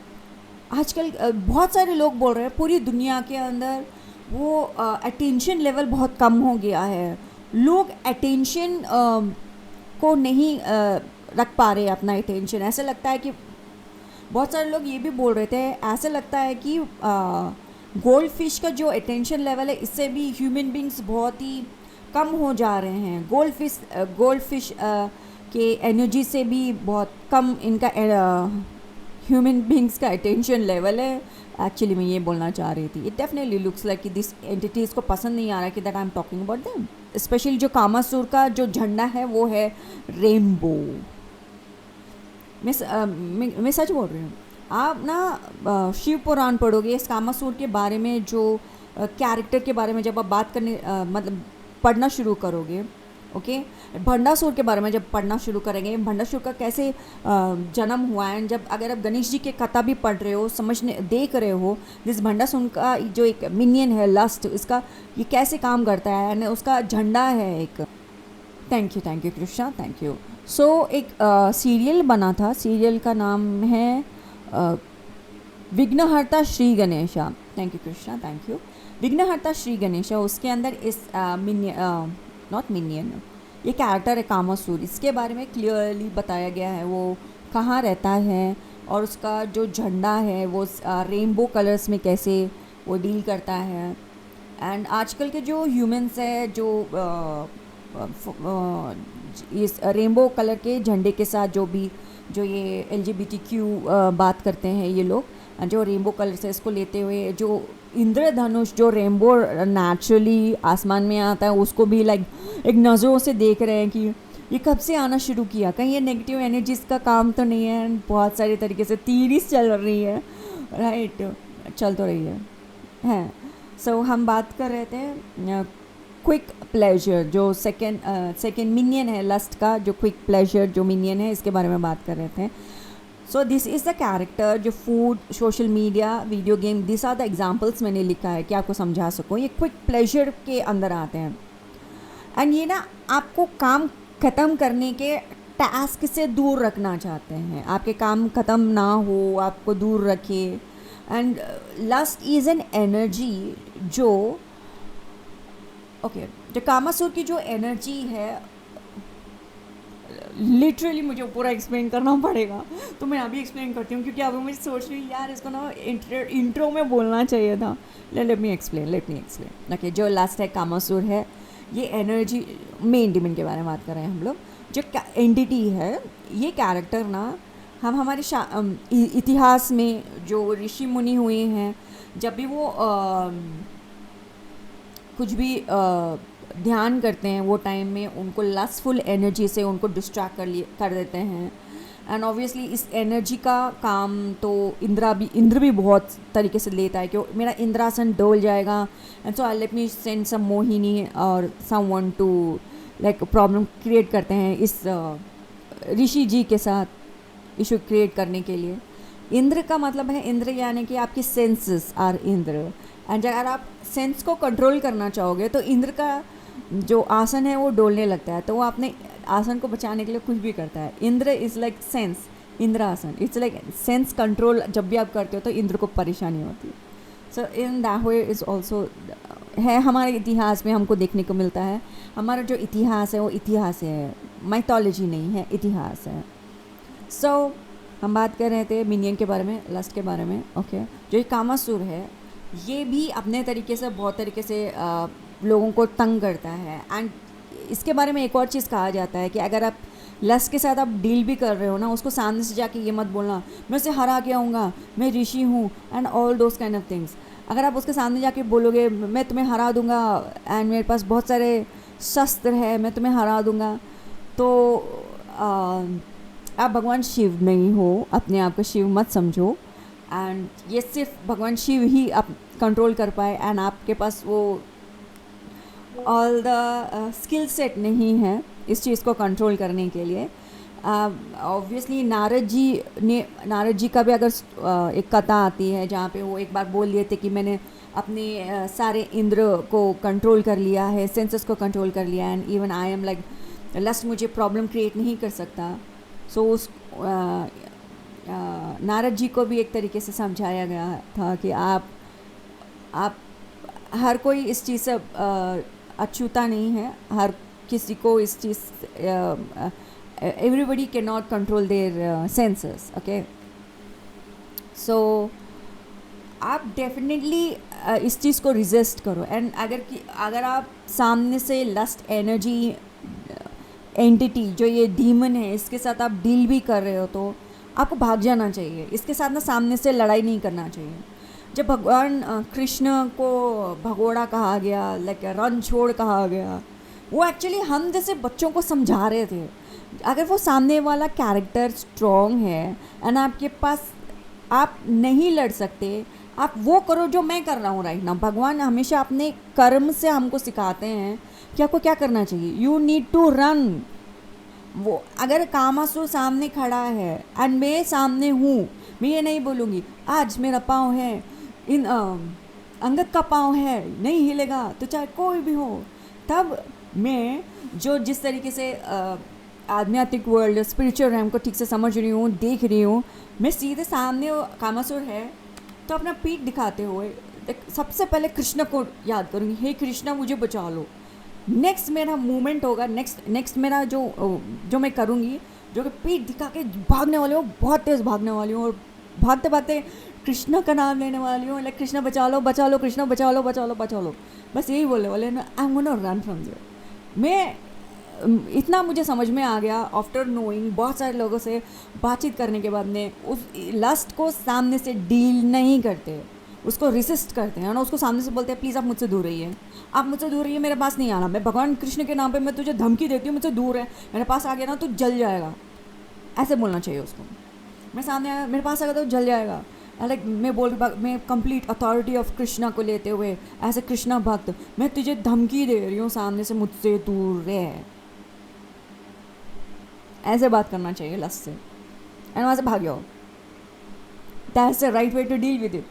[SPEAKER 2] आजकल बहुत सारे लोग बोल रहे हैं पूरी दुनिया के अंदर वो अटेंशन लेवल बहुत कम हो गया है। लोग अटेंशन को नहीं रख पा रहे अपना अटेंशन। ऐसा लगता है कि बहुत सारे लोग ये भी बोल रहे थे, ऐसा लगता है कि गोल्ड फिश का जो अटेंशन लेवल है इससे भी ह्यूमन बींग्स बहुत ही कम हो जा रहे हैं। गोल्ड फिश के एनर्जी से भी बहुत कम इनका ह्यूमन बींग्स का अटेंशन लेवल है। एक्चुअली मैं ये बोलना चाह रही थी, इट डेफिनेटली लुक्स लाइक कि दिस एंटिटीज़ को पसंद नहीं आ रहा कि that I am talking about them. Specially जो कामासुर का जो झंडा है वो है रेनबो। मैं सच बोल रही हूँ। आप ना शिव पुराण पढ़ोगे, इस कामासुर के बारे में जो कैरेक्टर के बारे में जब आप बात करने मतलब पढ़ना शुरू करोगे, ओके, भंडासुर के बारे में जब पढ़ना शुरू करेंगे, भंडासुर का कैसे जन्म हुआ है, जब अगर आप गणेश जी के कथा भी पढ़ रहे हो, देख रहे हो, जिस भंडासुर का जो एक मिनियन है लस्ट, इसका ये कैसे काम करता है, एंड उसका झंडा है एक। Thank you Krishna, thank you. सो एक सीरियल बना था, सीरियल का नाम है Vighnaharta Shri Ganesha. Thank you Krishna, thank you. Vighnaharta Shri Ganesha, उसके अंदर इस नॉट मिनियन, ये कैरेक्टर है कामासुर, इसके बारे में क्लियरली बताया गया है वो कहाँ रहता है और उसका जो झंडा है वो रेनबो कलर्स में कैसे वो डील करता है। एंड आजकल के जो ह्यूमंस है जो इस रेनबो कलर के झंडे के साथ जो ये LGBTQ बात करते हैं ये लोग, जो रेनबो कलर से इसको लेते हुए जो इंद्रधनुष जो रेनबो नेचुरली आसमान में आता है उसको भी लाइक एक नज़रों से देख रहे हैं कि ये कब से आना शुरू किया, कहीं ये नेगेटिव एनर्जीज का काम तो नहीं है। बहुत सारे तरीके से तीरिस चल रही है, राइट, चल तो रही है। सो हम बात कर रहे थे क्विक प्लेजर, जो सेकेंड मिनियन है लस्ट का, जो क्विक प्लेजर जो मिनियन है, इसके बारे में बात कर रहे थे। So this is the character जो food, social media, video game, this are the examples मैंने लिखा है कि आपको समझा सकूँ। ये क्विक प्लेजर के अंदर आते हैं एंड ये ना आपको काम ख़त्म करने के टास्क से दूर रखना चाहते हैं, आपके काम ख़त्म ना हो, आपको दूर रखे। And lust is an energy जो जो कामासुर की जो एनर्जी है, लिटरली मुझे पूरा एक्सप्लेन करना पड़ेगा, तो मैं अभी एक्सप्लेन करती हूँ क्योंकि अभी मुझे सोच रही हूँ यार इसको ना इंट्रो में बोलना चाहिए था। Let me explain okay. जो लास्ट है कामासुर है, ये एनर्जी मेन डिमन के बारे में बात कर रहे हैं हम लोग। जो एंटिटी है, ये कैरेक्टर ना हम हमारे इतिहास में जो ऋषि मुनि हुए हैं, जब भी वो कुछ भी ध्यान करते हैं वो टाइम में उनको लस्टफुल एनर्जी से उनको डिस्ट्रैक्ट कर देते हैं। एंड ऑब्वियसली इस एनर्जी का काम तो इंद्र भी बहुत तरीके से लेता है कि मेरा इंद्रासन डोल जाएगा, and so let me send some Mohini और someone to like problem create करते हैं इस ऋषि जी के साथ इशू क्रिएट करने के लिए। इंद्र का मतलब है, इंद्र यानी कि आपकी सेंसेस आर इंद्र, एंड अगर आप सेंस को कंट्रोल करना चाहोगे तो इंद्र का जो आसन है वो डोलने लगता है, तो वो अपने आसन को बचाने के लिए कुछ भी करता है। Indra is like sense, Indra आसन इट्स लाइक सेंस कंट्रोल। जब भी आप करते हो तो इंद्र को परेशानी होती है। So in that way is also है, हमारे इतिहास में हमको देखने को मिलता है। हमारा जो इतिहास है वो इतिहास है, माइथोलॉजी नहीं है, इतिहास है। सो हम बात कर रहे थे मिनियन के बारे में, लस्ट के बारे में। ओके, जो ये कामासुर है ये भी अपने तरीके से बहुत तरीके से लोगों को तंग करता है। एंड इसके बारे में एक और चीज़ कहा जाता है कि अगर आप लस्ट के साथ आप डील भी कर रहे हो ना, उसको सामने से जाके ये मत बोलना मैं उसे हरा के आऊँगा, मैं ऋषि हूँ and all those kind of things. अगर आप उसके सामने जाके बोलोगे मैं तुम्हें हरा दूँगा एंड मेरे पास बहुत सारे शस्त्र है, मैं तुम्हें हरा दूँगा, तो आप भगवान शिव नहीं हो, अपने आप को शिव मत समझो। एंड ये सिर्फ भगवान शिव ही आप कंट्रोल कर पाए, एंड आपके पास वो ऑल द स्किल सेट नहीं है इस चीज़ को कंट्रोल करने के लिए। ऑब्वियसली नारद जी का भी अगर एक कथा आती है जहाँ पे वो एक बार बोल दिए थे कि मैंने अपने सारे इंद्र को कंट्रोल कर लिया है, सेंसेस को कंट्रोल कर लिया, and even I am like lust मुझे प्रॉब्लम क्रिएट नहीं कर सकता। सो उस नारद जी को भी एक तरीके से समझाया गया था कि आप हर कोई इस चीज़ से अछूता नहीं है, हर किसी को इस चीज़ everybody can not control their senses. Okay, so आप डेफिनेटली इस चीज़ को रिजिस्ट करो। एंड अगर आप सामने से लस्ट एनर्जी एंटिटी जो ये डीमन है इसके साथ आप डील भी कर रहे हो तो आपको भाग जाना चाहिए, इसके साथ ना सामने से लड़ाई नहीं करना चाहिए। जब भगवान कृष्ण को भगोड़ा कहा गया, लाइक रणछोड़ कहा गया, वो एक्चुअली हम जैसे बच्चों को समझा रहे थे। अगर वो सामने वाला कैरेक्टर स्ट्रॉन्ग है एंड आपके पास आप नहीं लड़ सकते, आप वो करो जो मैं कर रहा हूँ राइट नाउ। भगवान हमेशा अपने कर्म से हमको सिखाते हैं कि आपको क्या करना चाहिए। You need to run. वो अगर कामासुर सामने खड़ा है एंड मैं सामने हूँ, मैं ये नहीं बोलूँगी आज मेरा पाँव है, इन अंगद का पाँव है, नहीं हिलेगा, तो चाहे कोई भी हो। तब मैं जो जिस तरीके से आध्यात्मिक वर्ल्ड, स्पिरिचुअल रैम को ठीक से समझ रही हूँ, देख रही हूँ, मैं सीधे सामने कामासुर है तो अपना पीठ दिखाते हुए सबसे पहले कृष्ण को याद करूँगी, हे कृष्णा मुझे बचा लो। नेक्स्ट मेरा मूवमेंट होगा, नेक्स्ट मेरा जो मैं करूँगी, जो कि पीठ दिखा के भागने वाली हूँ, बहुत तेज़ भागने वाली हूँ, और भागते भागते कृष्णा का नाम लेने वाली हूँ, लाइक कृष्णा बचा लो बचा लो, कृष्णा बचा लो बचा लो बचा लो, बस यही बोलने वाले ना, I am gonna run from there. मैं इतना मुझे समझ में आ गया आफ्टर नोइंग, बहुत सारे लोगों से बातचीत करने के बाद में, उस लस्ट को सामने से डील नहीं करते, उसको रिसिस्ट करते हैं ना, उसको सामने से बोलते हैं प्लीज़ आप मुझसे दूर रहिए, आप मुझसे दूर रहिए, मेरे पास नहीं आना, मैं भगवान कृष्ण के नाम पे मैं तुझे धमकी देती हूँ, मुझसे दूर है, मेरे पास आ गया ना तो जल जाएगा, ऐसे बोलना चाहिए उसको। मैं सामने आया, मेरे पास आ गया तो जल जाएगा, लाइक मैं कंप्लीट अथॉरिटी ऑफ कृष्णा को लेते हुए एज ए कृष्णा भक्त मैं तुझे धमकी दे रही हूँ, सामने से मुझसे दूर रह, ऐसे बात करना चाहिए लस्ट से, एंड वहाँ से भाग जाओ। That's the right way to deal with it.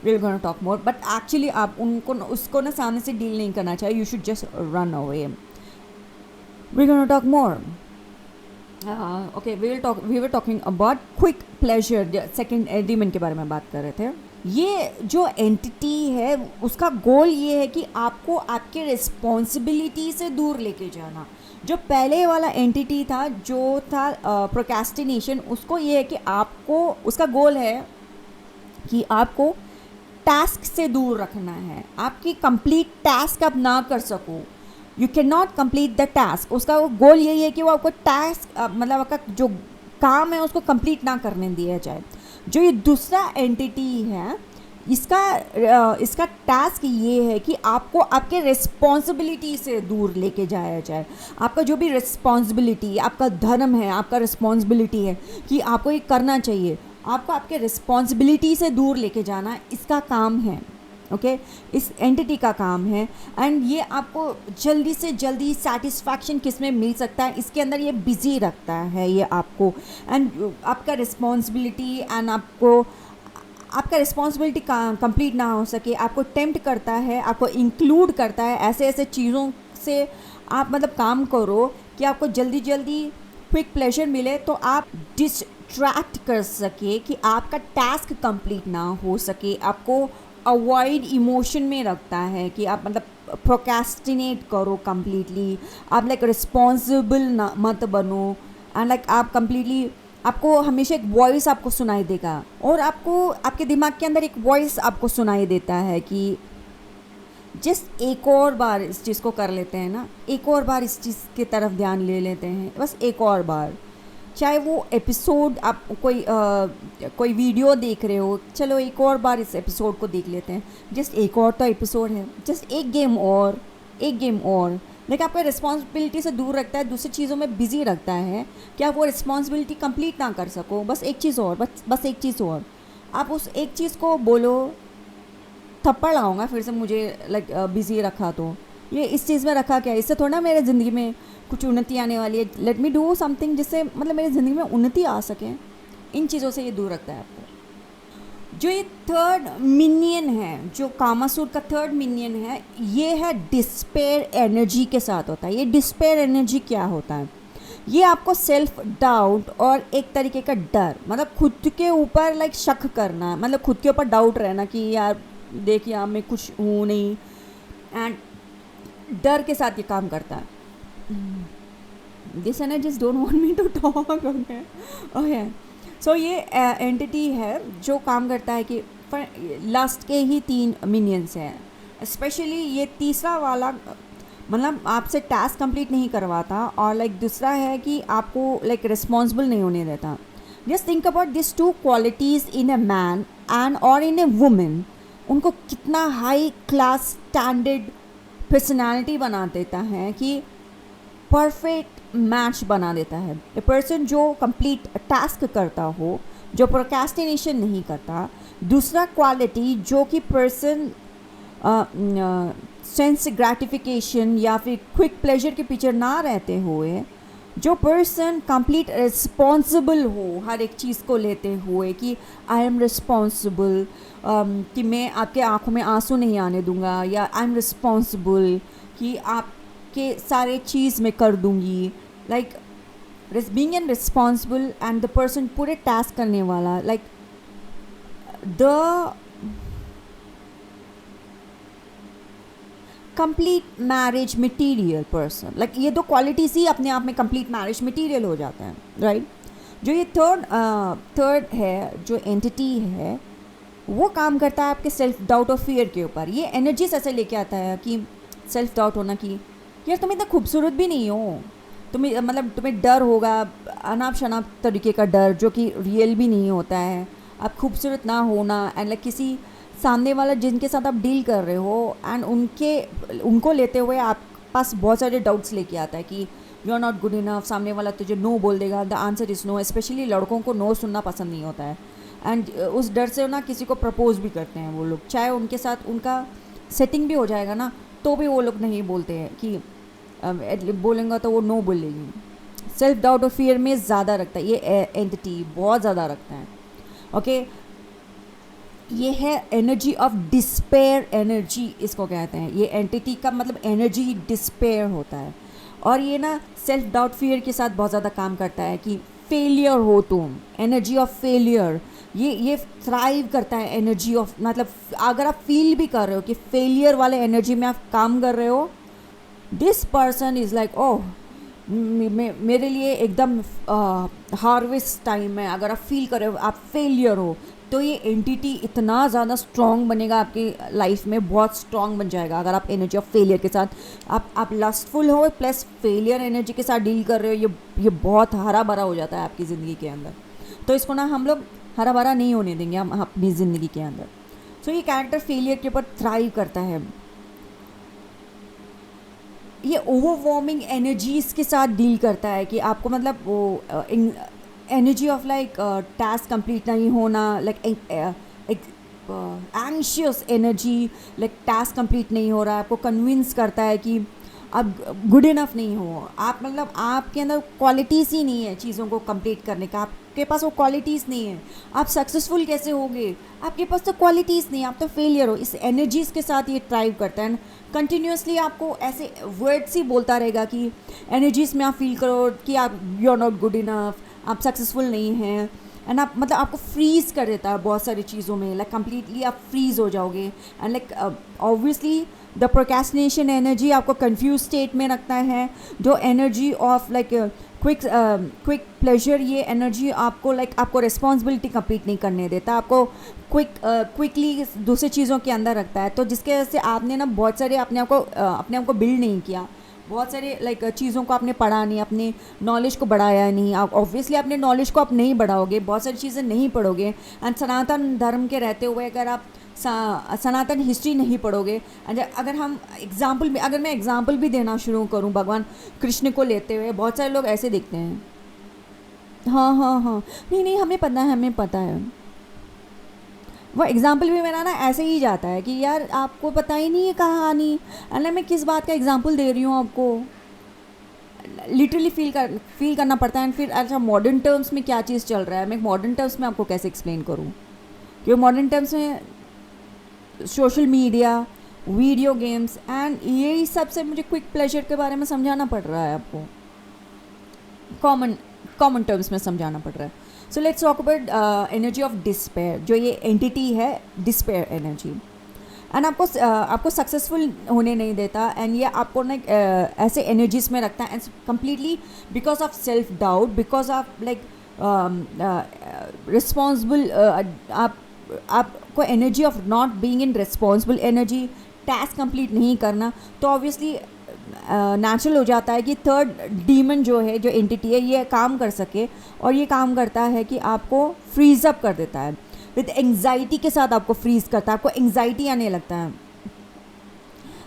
[SPEAKER 2] We will gonna talk more, but actually आप उनको उसको ना सामने से डील नहीं करना चाहिए, you should just run away. We gonna talk more. Okay, we were talking about quick pleasure, second element के बारे में बात कर रहे थे। ये जो एंटिटी है उसका गोल ये है कि आपको आपके रिस्पॉन्सिबिलिटी से दूर लेके जाना। जो पहले वाला एंटिटी था जो था प्रोक्रेस्टिनेशन, उसको ये है कि आपको, उसका गोल है कि आपको टास्क से दूर रखना है, आपकी कंप्लीट टास्क आप ना कर सको, you can not complete the task. उसका गोल यही है कि वो आपको टास्क मतलब आपका जो काम है उसको कंप्लीट ना करने दिया जाए। जो ये दूसरा एंटिटी है इसका टास्क ये है कि आपको आपके रिस्पॉन्सिबिलिटी से दूर लेके जाया जाए। आपका जो भी रिस्पॉन्सिबिलिटी, आपका धर्म है, आपका रिस्पॉन्सिबिलिटी है कि आपको ये करना चाहिए, आपको आपके रिस्पॉन्सिबिलिटी से दूर लेके जाना इसका काम है। ओके, इस एंटिटी का काम है। एंड ये आपको जल्दी से जल्दी सेटिस्फैक्शन किस में मिल सकता है, इसके अंदर ये बिजी रखता है ये आपको, एंड आपका रिस्पॉन्सिबिलिटी एंड आपका रिस्पॉन्सिबिलिटी कंप्लीट ना हो सके, आपको टेम्प्ट करता है, आपको इंक्लूड करता है ऐसे ऐसे चीज़ों से आप मतलब काम करो कि आपको जल्दी जल्दी क्विक प्लेजर मिले, तो आप डिस्ट्रैक्ट कर सके कि आपका टास्क कंप्लीट ना हो सके, आपको अवॉइड इमोशन में रखता है कि आप मतलब प्रोक्रेस्टिनेट करो कम्प्लीटली, आप लाइक रिस्पॉन्सिबल ना मत बनो, एंड लाइक आप कम्प्लीटली, आपको हमेशा एक वॉइस आपको सुनाई देगा, और आपको आपके दिमाग के अंदर एक वॉइस आपको सुनाई देता है कि जस्ट एक और बार इस चीज़ को कर लेते हैं ना, एक और बार इस चीज़ की तरफ ध्यान ले लेते हैं, बस एक और बार। चाहे वो एपिसोड आप कोई वीडियो देख रहे हो, चलो एक और बार इस एपिसोड को देख लेते हैं, जस्ट एक और तो एपिसोड है, जस्ट एक गेम और, लेकिन आपको रिस्पॉन्सिबिलिटी से दूर रखता है, दूसरी चीज़ों में बिजी रखता है कि आप वो रिस्पॉन्सिबिलिटी कंप्लीट ना कर सको, बस एक चीज़ और, बस एक चीज़ और। आप उस एक चीज़ को बोलो, थप्पड़ लगाऊंगा फिर से, मुझे लाइक बिजी रखा, तो ये इस चीज़ में रखा क्या, इससे थोड़ा मेरे ज़िंदगी में कुछ उन्नति आने वाली है, लेट मी डू समथिंग जिससे मतलब मेरी ज़िंदगी में उन्नति आ सके। इन चीज़ों से ये दूर रखता है आपको। जो ये थर्ड मिनियन है, जो कामासूत्र का थर्ड मिनियन है, ये है डिस्पेयर एनर्जी के साथ होता है। ये डिस्पेयर एनर्जी क्या होता है, ये आपको सेल्फ डाउट और एक तरीके का डर, मतलब खुद के ऊपर लाइक शक करना, मतलब खुद के ऊपर डाउट रहना कि यार देख यार मैं कुछ हूँ नहीं, एंड डर के साथ ये काम करता है। This energies don't want me to talk. Okay, so ये एंटिटी है जो काम करता है कि लास्ट के ही 3 मिनियंस हैं, स्पेशली ये तीसरा वाला मतलब आपसे टास्क कंप्लीट नहीं करवाता, और लाइक दूसरा है कि आपको लाइक रिस्पॉन्सिबल नहीं होने देता। Just think about this 2 qualities in a man and और इन ए वुमेन, उनको कितना हाई क्लास स्टैंडर्ड पर्सनालिटी बना देता है कि परफेक्ट मैच बना देता है। ए पर्सन जो कंप्लीट टास्क करता हो, जो प्रोक्रेस्टिनेशन नहीं करता। दूसरा क्वालिटी जो कि पर्सन सेंस ग्रेटिफिकेशन या फिर क्विक प्लेजर के पीछे ना रहते हुए, जो पर्सन कंप्लीट रिस्पॉन्सिबल हो हर एक चीज़ को लेते हुए कि आई एम रिस्पॉन्सिबल, कि मैं आपके आँखों में आंसू नहीं आने दूंगा, या आई एम रिस्पॉन्सिबल कि आपके सारे चीज़ मैं कर दूंगी, like being an responsible and the person पूरे टास्क करने वाला, like the complete marriage material person, like ये 2 क्वालिटीज़ ही अपने आप में कंप्लीट मैरिज मटीरियल हो जाते हैं, राइट। जो ये थर्ड है जो एंटिटी है, वो काम करता है आपके सेल्फ डाउट और फियर के ऊपर। ये एनर्जीज ऐसे लेके आता है कि सेल्फ डाउट होना कि यार तुम इतना खूबसूरत भी नहीं हो, तुम्हें मतलब तुम्हें डर होगा, अनाप शनाप तरीके का डर जो कि रियल भी नहीं होता है, आप खूबसूरत ना होना, एंड लाइक किसी सामने वाला जिनके साथ आप डील कर रहे हो एंड उनको लेते हुए आप पास बहुत सारे डाउट्स लेके आता है कि you are not good enough, सामने वाला तुझे नो बोल देगा, the answer is no. Especially लड़कों को नो सुनना पसंद नहीं होता है एंड उस डर से ना किसी को प्रपोज भी करते हैं वो लोग, चाहे उनके साथ उनका सेटिंग भी हो जाएगा ना तो भी वो लोग नहीं बोलते हैं कि बोलेंगे तो वो नो बोलेगी। सेल्फ डाउट और फियर में ज़्यादा रखता है ये एंटिटी, बहुत ज़्यादा रखता है। ओके, ये है एनर्जी ऑफ डिस्पेयर एनर्जी, इसको कहते हैं। ये एंटिटी का मतलब एनर्जी डिस्पेयर होता है और ये ना सेल्फ डाउट फियर के साथ बहुत ज़्यादा काम करता है कि फेलियर हो तुम, एनर्जी ऑफ फेलियर। ये थ्राइव करता है एनर्जी ऑफ, मतलब अगर आप फील भी कर रहे हो कि फेलियर वाले एनर्जी में आप काम कर रहे हो, this person is like oh मेरे लिए एकदम हार्वेस्ट टाइम है। अगर आप फील कर रहे हो आप फेलियर हो तो ये एंटिटी इतना ज़्यादा स्ट्रॉन्ग बनेगा आपकी लाइफ में, बहुत स्ट्रॉन्ग बन जाएगा। अगर आप एनर्जी ऑफ फेलियर के साथ आप लस्टफुल हो प्लस फेलियर एनर्जी के साथ डील कर रहे हो, ये बहुत हरा भरा हो जाता है आपकी ज़िंदगी के अंदर। तो इसको ना हम लोग हरा भरा नहीं होने देंगे हम अपनी ज़िंदगी के अंदर। सो ये कैरेक्टर फेलियर के ऊपर थ्राइव करता है। ये ओवरवॉर्मिंग एनर्जीज़ के साथ डील करता है कि आपको मतलब वो energy of like task complete नहीं होना, like anxious energy, like task complete नहीं हो रहा है, आपको कन्विंस करता है कि आप गुड इनफ नहीं हो, आप मतलब आपके अंदर क्वालिटीज़ ही नहीं है चीज़ों को कंप्लीट करने का, आपके पास वो क्वालिटीज़ नहीं है, आप सक्सेसफुल कैसे होगे, आपके पास तो क्वालिटीज़ नहीं, आप तो फेलियर हो। इस एनर्जीज़ के साथ ये ट्राइव करता है। कंटिन्यूसली आपको ऐसे वर्ड्स ही बोलता रहेगा कि एनर्जीज़ में आप फील करो कि आप you are not good enough, आप सक्सेसफुल नहीं हैं, एंड आप मतलब आपको फ्रीज़ कर देता है बहुत सारी चीज़ों में, लाइक कम्प्लीटली आप फ्रीज़ हो जाओगे। And like obviously the procrastination energy आपको कंफ्यूज स्टेट में रखता है। जो energy of like quick pleasure, ये एनर्जी आपको आपको रिस्पॉन्सिबिलिटी कंप्लीट नहीं करने देता, आपको क्विकली दूसरी चीज़ों के अंदर रखता है। तो जिसके वजह से आपने ना बहुत सारे अपने आप को बिल्ड नहीं किया, बहुत सारे चीज़ों को आपने पढ़ा नहीं, अपने नॉलेज को बढ़ाया नहीं। आप ऑब्वियसली अपने नॉलेज को आप नहीं बढ़ाओगे, बहुत सारी चीज़ें नहीं पढ़ोगे। एंड सनातन धर्म के रहते हुए अगर आप सनातन हिस्ट्री नहीं पढ़ोगे, अगर मैं एग्जांपल भी देना शुरू करूं भगवान कृष्ण को लेते हुए, बहुत सारे लोग ऐसे देखते हैं, हाँ नहीं हमें पता है। वो एग्ज़ाम्पल भी मेरा ना ऐसे ही जाता है कि यार आपको पता ही नहीं है कहानी, अरे मैं किस बात का एग्ज़ाम्पल दे रही हूँ आपको, लिटरली फील करना पड़ता है। फिर अच्छा मॉडर्न टर्म्स में क्या चीज़ चल रहा है, मैं मॉडर्न टर्म्स में आपको कैसे एक्सप्लेन करूँ, क्योंकि मॉडर्न टर्म्स में social media, video games and यही सब से मुझे क्विक प्लेजर के बारे में समझाना पड़ रहा है, आपको कॉमन टर्म्स में समझाना पड़ रहा है। So let's talk about energy of despair, जो ये एंटिटी है डिस्पेयर एनर्जी, एंड आपको सक्सेसफुल होने नहीं देता। एंड ये आपको ना ऐसे एनर्जीज में रखता है, and completely because of self doubt, because of responsible, आपको energy of not being in responsible energy, task complete नहीं करना, तो ऑब्वियसली नेचुरल हो जाता है कि थर्ड डीमन जो है, जो एंटिटी है, ये काम कर सके। और ये काम करता है कि आपको फ्रीज अप कर देता है, विद एंग्जाइटी के साथ आपको फ्रीज करता है, आपको एंग्जाइटी आने लगता है।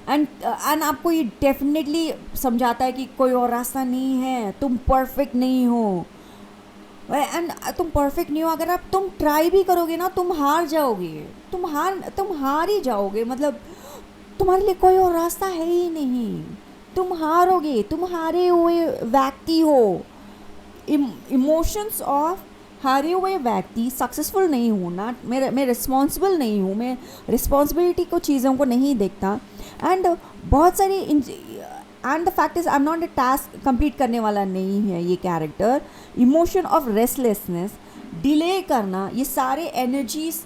[SPEAKER 2] एंड आपको ये डेफिनेटली समझाता है कि कोई और रास्ता नहीं है, तुम परफेक्ट नहीं हो। एंड तुम परफेक्ट नहीं हो, अगर तुम ट्राई भी करोगे ना, तुम हार जाओगे, तुम हार ही जाओगे, मतलब तुम्हारे लिए कोई और रास्ता है ही नहीं, तुम हारोगे, तुम हारे हुए व्यक्ति हो। इमोशंस ऑफ हारे हुए व्यक्ति सक्सेसफुल नहीं हूँ ना, मैं रिस्पॉन्सिबल नहीं हूँ, मैं रिस्पॉन्सिबिलिटी को चीज़ों को नहीं देखता। एंड बहुत सारी and the fact is I am not a task complete करने वाला नहीं है ये character. Emotion of restlessness, delay करना, ये सारे एनर्जीज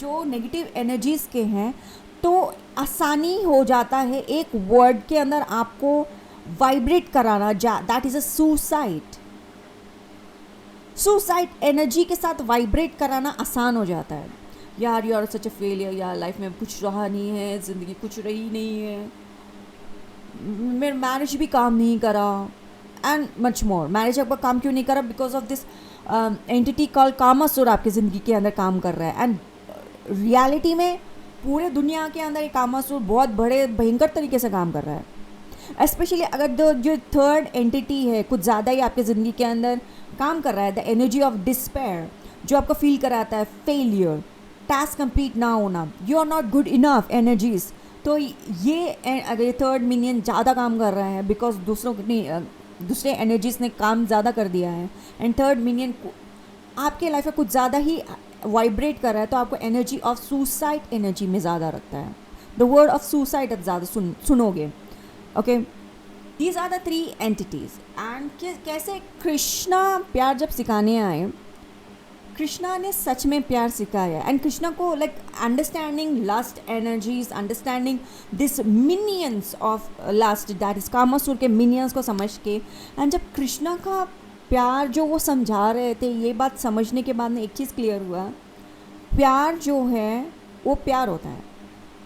[SPEAKER 2] जो नेगेटिव एनर्जीज़ के हैं, तो आसानी हो जाता है एक वर्ड के अंदर आपको वाइब्रेट कराना, that is a suicide energy के साथ वाइब्रेट कराना आसान हो जाता है। यार you are such a failure, यार लाइफ में कुछ रहा नहीं है, ज़िंदगी कुछ रही नहीं है, मेरा मैरिज भी काम नहीं करा, एंड मच मोर। मैरिज आपका काम क्यों नहीं करा? Because of this entity call Kamasur आपकी ज़िंदगी के अंदर काम कर रहा है। एंड रियलिटी में पूरे दुनिया के अंदर ये कामासुर बहुत बड़े भयंकर तरीके से काम कर रहा है। स्पेशली अगर जो थर्ड एंटिटी है कुछ ज़्यादा ही आपकी ज़िंदगी के अंदर काम कर रहा है, द एनर्जी ऑफ डिस्पेयर, जो आपको फील कराता है फेलियर, टास्क कंप्लीट ना होना, you are not good enough energies, तो ये अगर ये थर्ड मिनियन ज़्यादा काम कर रहा है बिकॉज दूसरे एनर्जीज ने काम ज़्यादा कर दिया है, एंड थर्ड मिनियन आपके लाइफ में कुछ ज़्यादा ही वाइब्रेट कर रहा है, तो आपको एनर्जी ऑफ सुसाइड एनर्जी में ज़्यादा रखता है। द वर्ड ऑफ सुसाइड आप ज़्यादा सुनोगे। Okay, these are the 3 entities. And कैसे कृष्णा प्यार जब सिखाने आए, कृष्णा ने सच में प्यार सिखाया, एंड कृष्णा को like understanding lust energies, understanding this minions of lust, that is Kamasur के मिनियंस को समझ के, एंड जब कृष्णा का प्यार जो वो समझा रहे थे, ये बात समझने के बाद में एक चीज़ क्लियर हुआ, प्यार जो है वो प्यार होता है।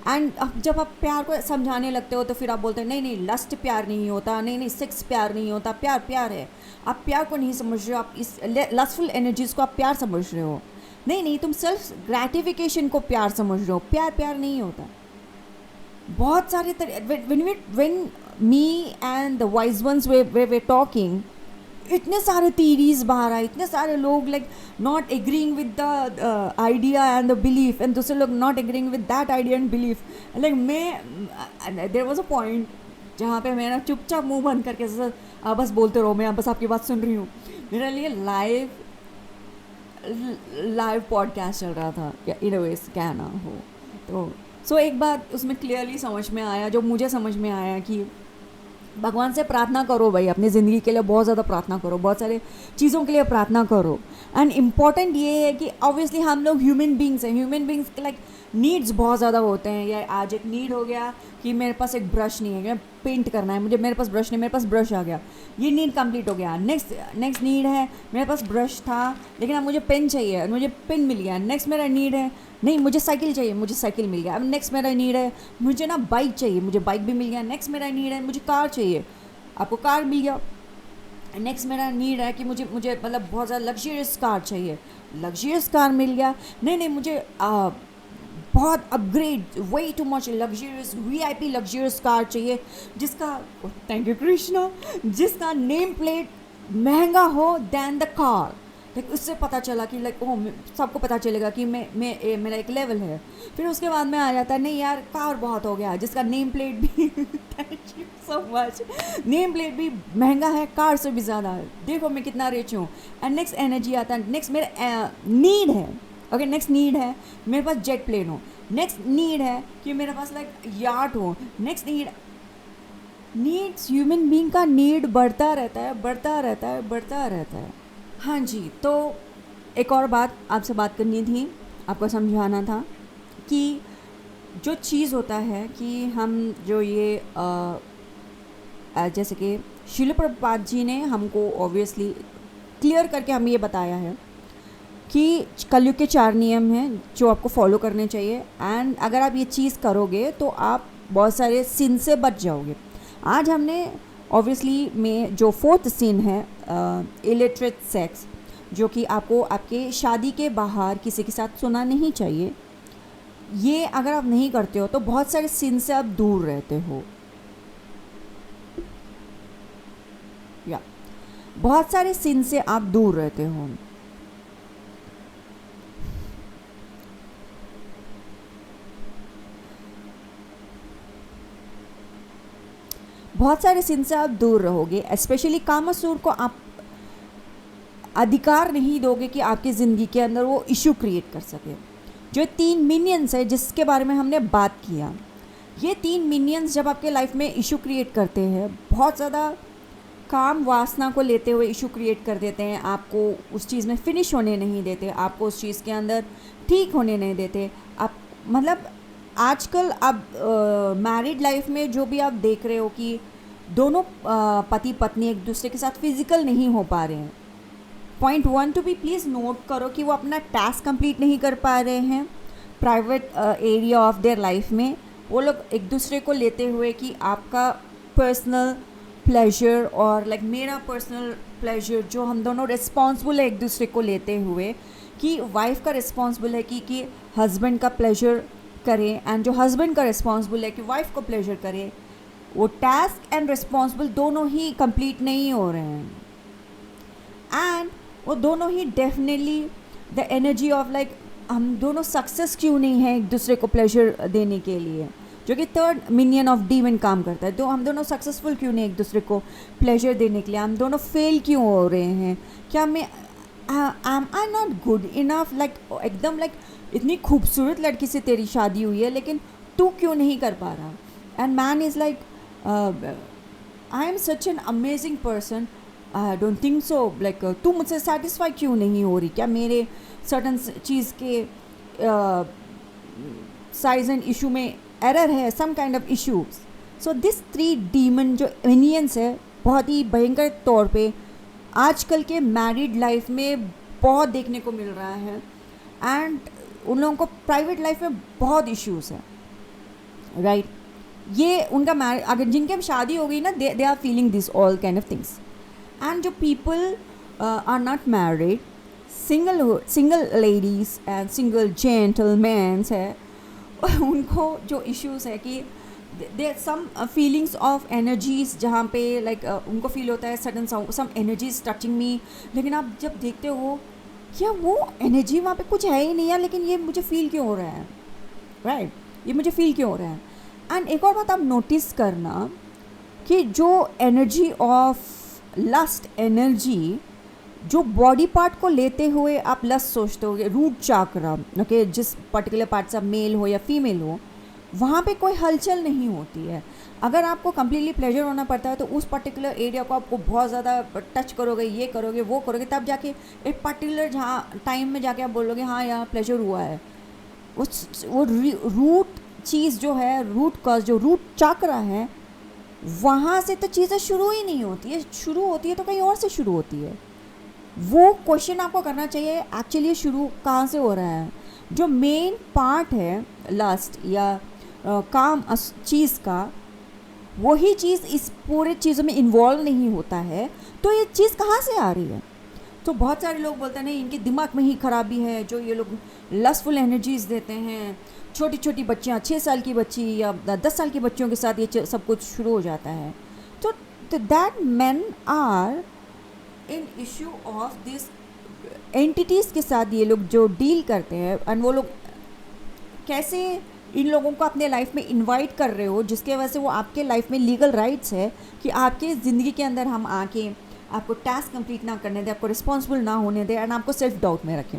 [SPEAKER 2] एंड अब जब आप प्यार को समझाने लगते हो तो फिर आप बोलते हैं नहीं नहीं लस्ट प्यार नहीं होता, नहीं नहीं सेक्स प्यार नहीं होता, प्यार प्यार है। आप प्यार को नहीं समझ रहे हो, आप इस लस्टफुल एनर्जीज को आप प्यार समझ रहे हो। नहीं नहीं, तुम सेल्फ ग्रेटिफिकेशन को प्यार समझ रहे हो, प्यार प्यार नहीं होता। बहुत सारे when me and the wise ones were talking, इतने सारे थीरीज बाहर आए, इतने सारे लोग like not agreeing with the idea and the belief, and दूसरे लोग not agreeing with that idea and belief. Like मैं देयर वाज अ पॉइंट जहाँ पे मैं ना चुपचाप मुंह बंद करके बस बोलते रहो, मैं बस आपकी बात सुन रही हूँ। मेरे लिए लाइव पॉडकास्ट चल रहा था, या इन अ वेज क्या ना हो। तो सो एक बात उसमें क्लियरली समझ में आया, जो मुझे समझ में आया कि भगवान से प्रार्थना करो भाई, अपनी ज़िंदगी के लिए बहुत ज़्यादा प्रार्थना करो, बहुत सारे चीज़ों के लिए प्रार्थना करो। एंड इम्पॉर्टेंट ये है कि ऑब्वियसली हम लोग ह्यूमन बींग्स हैं, ह्यूमन बींग्स के लाइक नीड्स बहुत ज़्यादा होते हैं। या आज एक नीड हो गया कि मेरे पास एक ब्रश नहीं है, पेंट करना है मुझे, मेरे पास ब्रश नहीं, मेरे पास ब्रश आ गया, ये नीड कंप्लीट हो गया। नेक्स्ट नीड है, मेरे पास ब्रश था लेकिन अब मुझे पेन चाहिए, मुझे पेन मिल गया। नेक्स्ट मेरा नीड है, नहीं मुझे साइकिल चाहिए, मुझे साइकिल मिल गया। अब नेक्स्ट मेरा नीड है, मुझे ना बाइक चाहिए, मुझे बाइक भी मिल गया। नेक्स्ट मेरा नीड है, मुझे कार चाहिए, आपको कार मिल गया। नेक्स्ट मेरा नीड है कि मुझे मतलब बहुत ज़्यादा लग्जरियस कार चाहिए, लग्जरियस कार मिल गया। नहीं मुझे बहुत upgrade, way too much luxurious VIP luxurious car चाहिए, जिसका थैंक यू कृष्णा, जिसका नेम प्लेट महंगा हो दैन द कार। लाइक उससे पता चला कि लाइक सबको पता चलेगा कि मेरा एक लेवल है। फिर उसके बाद में आ जाता है नहीं यार कार बहुत हो गया, जिसका नेम प्लेट भी thank you so much, name plate भी महंगा है, कार से भी ज़्यादा है, देखो मैं कितना रिच हूँ। एंड नेक्स्ट एनर्जी आता है, नेक्स्ट मेरा नीड है, ओके नेक्स्ट नीड है मेरे पास जेट प्लेन हो, नेक्स्ट नीड है कि मेरे पास लाइक यार्ट हो, नेक्स्ट नीड्स ह्यूमन बीइंग का नीड बढ़ता रहता है, बढ़ता रहता है, बढ़ता रहता है। हाँ जी, तो एक और बात आपसे बात करनी थी, आपको समझाना था कि जो चीज़ होता है कि हम जो ये जैसे कि शिल प्रभुपाद जी ने हमको ऑब्वियसली क्लियर करके हमें ये बताया है कि कलयुग के 4 नियम हैं जो आपको फॉलो करने चाहिए, एंड अगर आप ये चीज़ करोगे तो आप बहुत सारे सिन से बच जाओगे। आज हमने ऑब्वियसली में जो 4th सिन है इलिटरेट सेक्स, जो कि आपको आपके शादी के बाहर किसी के साथ सोना नहीं चाहिए, ये अगर आप नहीं करते हो तो बहुत सारे सिन से आप दूर रहते हो। या बहुत सारे सिन से आप दूर रहते हो। बहुत सारे सिन से आप दूर रहोगे। स्पेशली कामासुर को आप अधिकार नहीं दोगे कि आपकी ज़िंदगी के अंदर वो इशू क्रिएट कर सके। जो 3 मिनियंस है जिसके बारे में हमने बात किया, ये 3 मिनियंस जब आपके लाइफ में इशू क्रिएट करते हैं, बहुत ज़्यादा काम वासना को लेते हुए इशू क्रिएट कर देते हैं, आपको उस चीज़ में फिनिश होने नहीं देते, आपको उस चीज़ के अंदर ठीक होने नहीं देते। आप मतलब आजकल अब मैरिड लाइफ में जो भी आप देख रहे हो कि दोनों पति पत्नी एक दूसरे के साथ फिजिकल नहीं हो पा रहे हैं। पॉइंट 1 टू भी प्लीज़ नोट करो कि वो अपना टास्क कंप्लीट नहीं कर पा रहे हैं, private area of their life में वो लोग एक दूसरे को लेते हुए कि आपका पर्सनल प्लेजर और लाइक मेरा पर्सनल प्लेजर, जो हम दोनों रिस्पॉन्सिबल है एक दूसरे को लेते हुए, कि वाइफ का रिस्पॉन्सिबल है कि हस्बैंड का प्लेजर करे एंड जो हस्बैंड का रिस्पॉन्सिबल है कि वाइफ को प्लेजर करे, वो टास्क एंड रिस्पॉन्सिबल दोनों ही कंप्लीट नहीं हो रहे हैं एंड वो दोनों ही definitely the energy of like हम दोनों सक्सेस क्यों नहीं है एक दूसरे को प्लेजर देने के लिए, जो कि थर्ड मिनियन ऑफ डीमन काम करता है। तो हम दोनों सक्सेसफुल क्यों नहीं एक दूसरे को प्लेजर देने के लिए, हम दोनों फेल क्यों हो रहे हैं, क्या मैं am I not good enough, like एकदम लाइक इतनी खूबसूरत लड़की से तेरी शादी हुई है लेकिन तू क्यों नहीं कर पा रहा। And man is like I am such an amazing person, I don't think so, like तू मुझसे सेटिस्फाई क्यों नहीं हो रही, क्या मेरे सर्टन चीज़ के साइज एंड इशू में एरर है, some kind of issues. So this 3 demon जो मिनियंस है बहुत ही भयंकर तौर पे आजकल के मैरिड लाइफ में बहुत देखने को मिल रहा है एंड उन लोगों को प्राइवेट लाइफ में बहुत इश्यूज है, राइट ये उनका अगर जिनके अब शादी हो गई ना, they are feeling this all kind of things. And जो people are not married, single ladies and single gentlemans है, उनको जो इश्यूज़ है कि there some feelings of energies जहाँ पे लाइक उनको फील होता है sudden some energies touching me, लेकिन आप जब देखते हो क्या वो एनर्जी वहाँ पे कुछ है ही नहीं है, लेकिन ये मुझे फील क्यों हो रहा है, राइट ये मुझे फील क्यों हो रहा है। एंड एक और बात आप नोटिस करना कि जो एनर्जी ऑफ लस्ट एनर्जी जो बॉडी पार्ट को लेते हुए आप लस्ट सोचते हो, रूट चाक्रा, ओके, जिस पर्टिकुलर पार्ट से मेल हो या फीमेल हो वहाँ पे कोई हलचल नहीं होती है। अगर आपको कम्प्लीटली प्लेजर होना पड़ता है तो उस पर्टिकुलर एरिया को आपको बहुत ज़्यादा टच करोगे, ये करोगे वो करोगे, तब जाके एक पर्टिकुलर जहाँ टाइम में जाके आप बोलोगे हाँ यहाँ प्लेजर हुआ है। वो रूट चीज़ जो है, रूट कॉज जो रूट चाक्रा है, वहाँ से तो चीज़ें शुरू ही नहीं होती है, शुरू होती है तो कहीं और से शुरू होती है। वो क्वेश्चन आपको करना चाहिए एक्चुअली शुरू कहाँ से हो रहा है। जो मेन पार्ट है लस्ट या काम चीज़ का, वही चीज़ इस पूरे चीज़ों में इन्वॉल्व नहीं होता है, तो ये चीज़ कहाँ से आ रही है। तो बहुत सारे लोग बोलते हैं नहीं इनके दिमाग में ही खराबी है, जो ये लोग लस्टफुल एनर्जीज देते हैं, छोटी छोटी बच्चियाँ 6 साल की बच्ची या 10 साल की बच्चियों के साथ ये सब कुछ शुरू हो जाता है। तो that main are in issue of this entities के साथ ये लोग जो डील करते हैं, एंड वो लोग कैसे इन लोगों को अपने लाइफ में इनवाइट कर रहे हो, जिसके वजह से वो आपके लाइफ में लीगल राइट्स है कि आपके ज़िंदगी के अंदर हम आके आपको टास्क कंप्लीट ना करने दें, आपको रिस्पॉन्सिबल ना होने दें एंड आपको सेल्फ डाउट में रखें।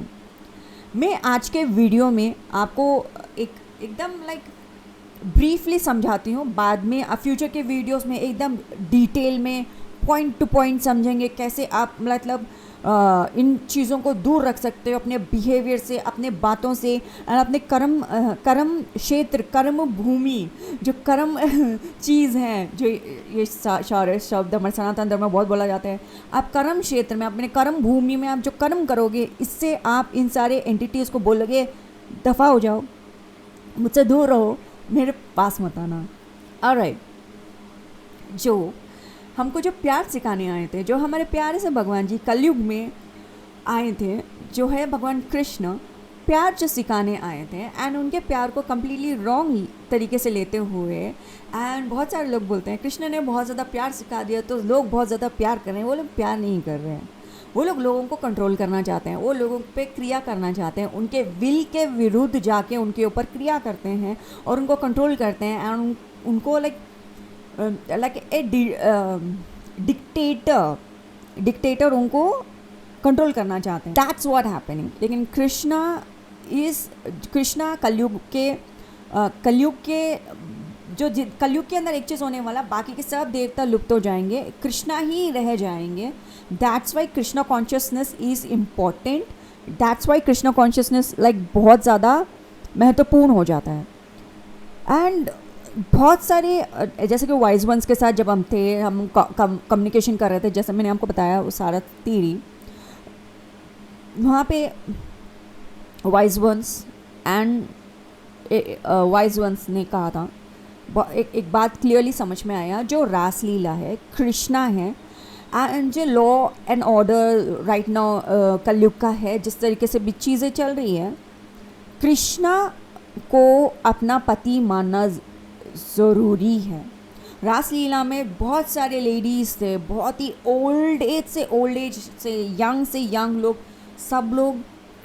[SPEAKER 2] मैं आज के वीडियो में आपको एकदम लाइक ब्रीफली समझाती हूँ, बाद में फ्यूचर के वीडियोस में एकदम डिटेल में पॉइंट टू पॉइंट समझेंगे कैसे आप मतलब इन चीज़ों को दूर रख सकते हो अपने बिहेवियर से, अपने बातों से, और अपने कर्म क्षेत्र, कर्म भूमि, जो कर्म चीज़ है, जो ये सारे शब्द हमारे सनातन धर्म में बहुत बोला जाता है। आप कर्म क्षेत्र में, अपने कर्म भूमि में आप जो कर्म करोगे, इससे आप इन सारे एंटिटीज़ को बोलोगे दफ़ा हो जाओ, मुझसे दूर रहो, मेरे पास मत आना। ऑलराइट, जो हमको जो प्यार सिखाने आए थे, जो हमारे प्यारे से भगवान जी कलयुग में आए थे, जो है भगवान कृष्ण, प्यार जो सिखाने आए थे, एंड उनके प्यार को कम्प्लीटली रॉन्ग तरीके से लेते हुए, एंड बहुत सारे लोग बोलते हैं कृष्ण ने बहुत ज़्यादा प्यार सिखा दिया तो लोग बहुत ज़्यादा प्यार कर रहे हैं। वो लोग प्यार नहीं कर रहे हैं, वो लोग लोगों को कंट्रोल करना चाहते हैं, वो लोगों पे क्रिया करना चाहते हैं, उनके विल के विरुद्ध जाके उनके ऊपर क्रिया करते हैं और उनको कंट्रोल करते हैं, एंड उनको लाइक ए डिक्टेटर उनको कंट्रोल करना चाहते हैं। That's what happening. लेकिन कृष्णा कलयुग के जो कलयुग के अंदर एक चीज़ होने वाला, बाकी के सब देवता लुप्त हो जाएंगे, कृष्णा ही रह जाएंगे। That's why Krishna consciousness is important. That's why Krishna consciousness like बहुत ज़्यादा महत्वपूर्ण हो जाता है। एंड बहुत सारे जैसे कि वाइज वंस के साथ जब हम थे, हम कम्युनिकेशन कर रहे थे, जैसे मैंने आपको बताया वो सारा थीरी, वहाँ पे wise ones and wise ones ने कहा था, एक बात क्लियरली समझ में आया। जो रासलीला है, कृष्णा है, एंड जो law and order right now कलयुग का है, जिस तरीके से भी चीज़ें चल रही है, कृष्णा को अपना पति मानना ज़रूरी है। रासलीला में बहुत सारे लेडीज़ थे, बहुत ही ओल्ड एज से यंग लोग, सब लोग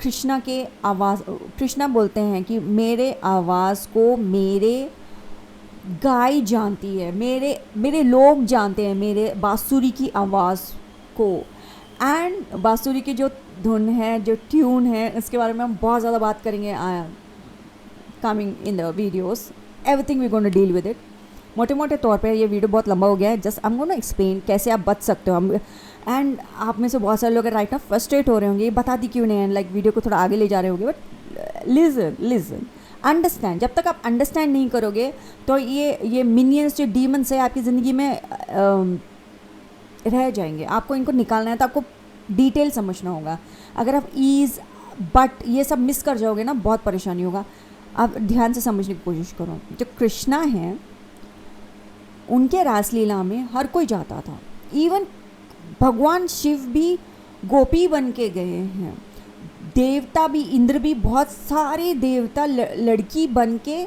[SPEAKER 2] कृष्णा के आवाज़, कृष्णा बोलते हैं कि मेरे आवाज़ को मेरे गाय जानती है, मेरे लोग जानते हैं मेरे बांसुरी की आवाज़ को। एंड बांसुरी की जो धुन है, जो ट्यून है, इसके बारे में हम बहुत ज़्यादा बात करेंगे coming in the videos. Everything we gonna deal with it. मोटे मोटे तौर पे ये वीडियो बहुत लंबा हो गया है, just I am gonna explain कैसे आप बच सकते हो। हम एंड आप में से बहुत सारे लोग राइट ना फ्रस्ट्रेट हो रहे होंगे, ये बता दी क्यों नहीं है, लाइक वीडियो को थोड़ा आगे ले जा रहे होंगे, बट लिसन अंडरस्टैंड। जब तक आप अंडरस्टैंड नहीं करोगे तो ये मिनियंस जो डीमंस है आपकी ज़िंदगी में रह जाएंगे। आपको इनको निकालना है तो आपको डिटेल समझना होगा। अगर आप ईज़ बट ये सब मिस कर जाओगे ना, बहुत परेशानी होगा। आप ध्यान से समझने की कोशिश करो। जो कृष्णा हैं, उनके रासलीला में हर कोई जाता था, इवन भगवान शिव भी गोपी बन के गए हैं, देवता भी, इंद्र भी, बहुत सारे देवता लड़की बन के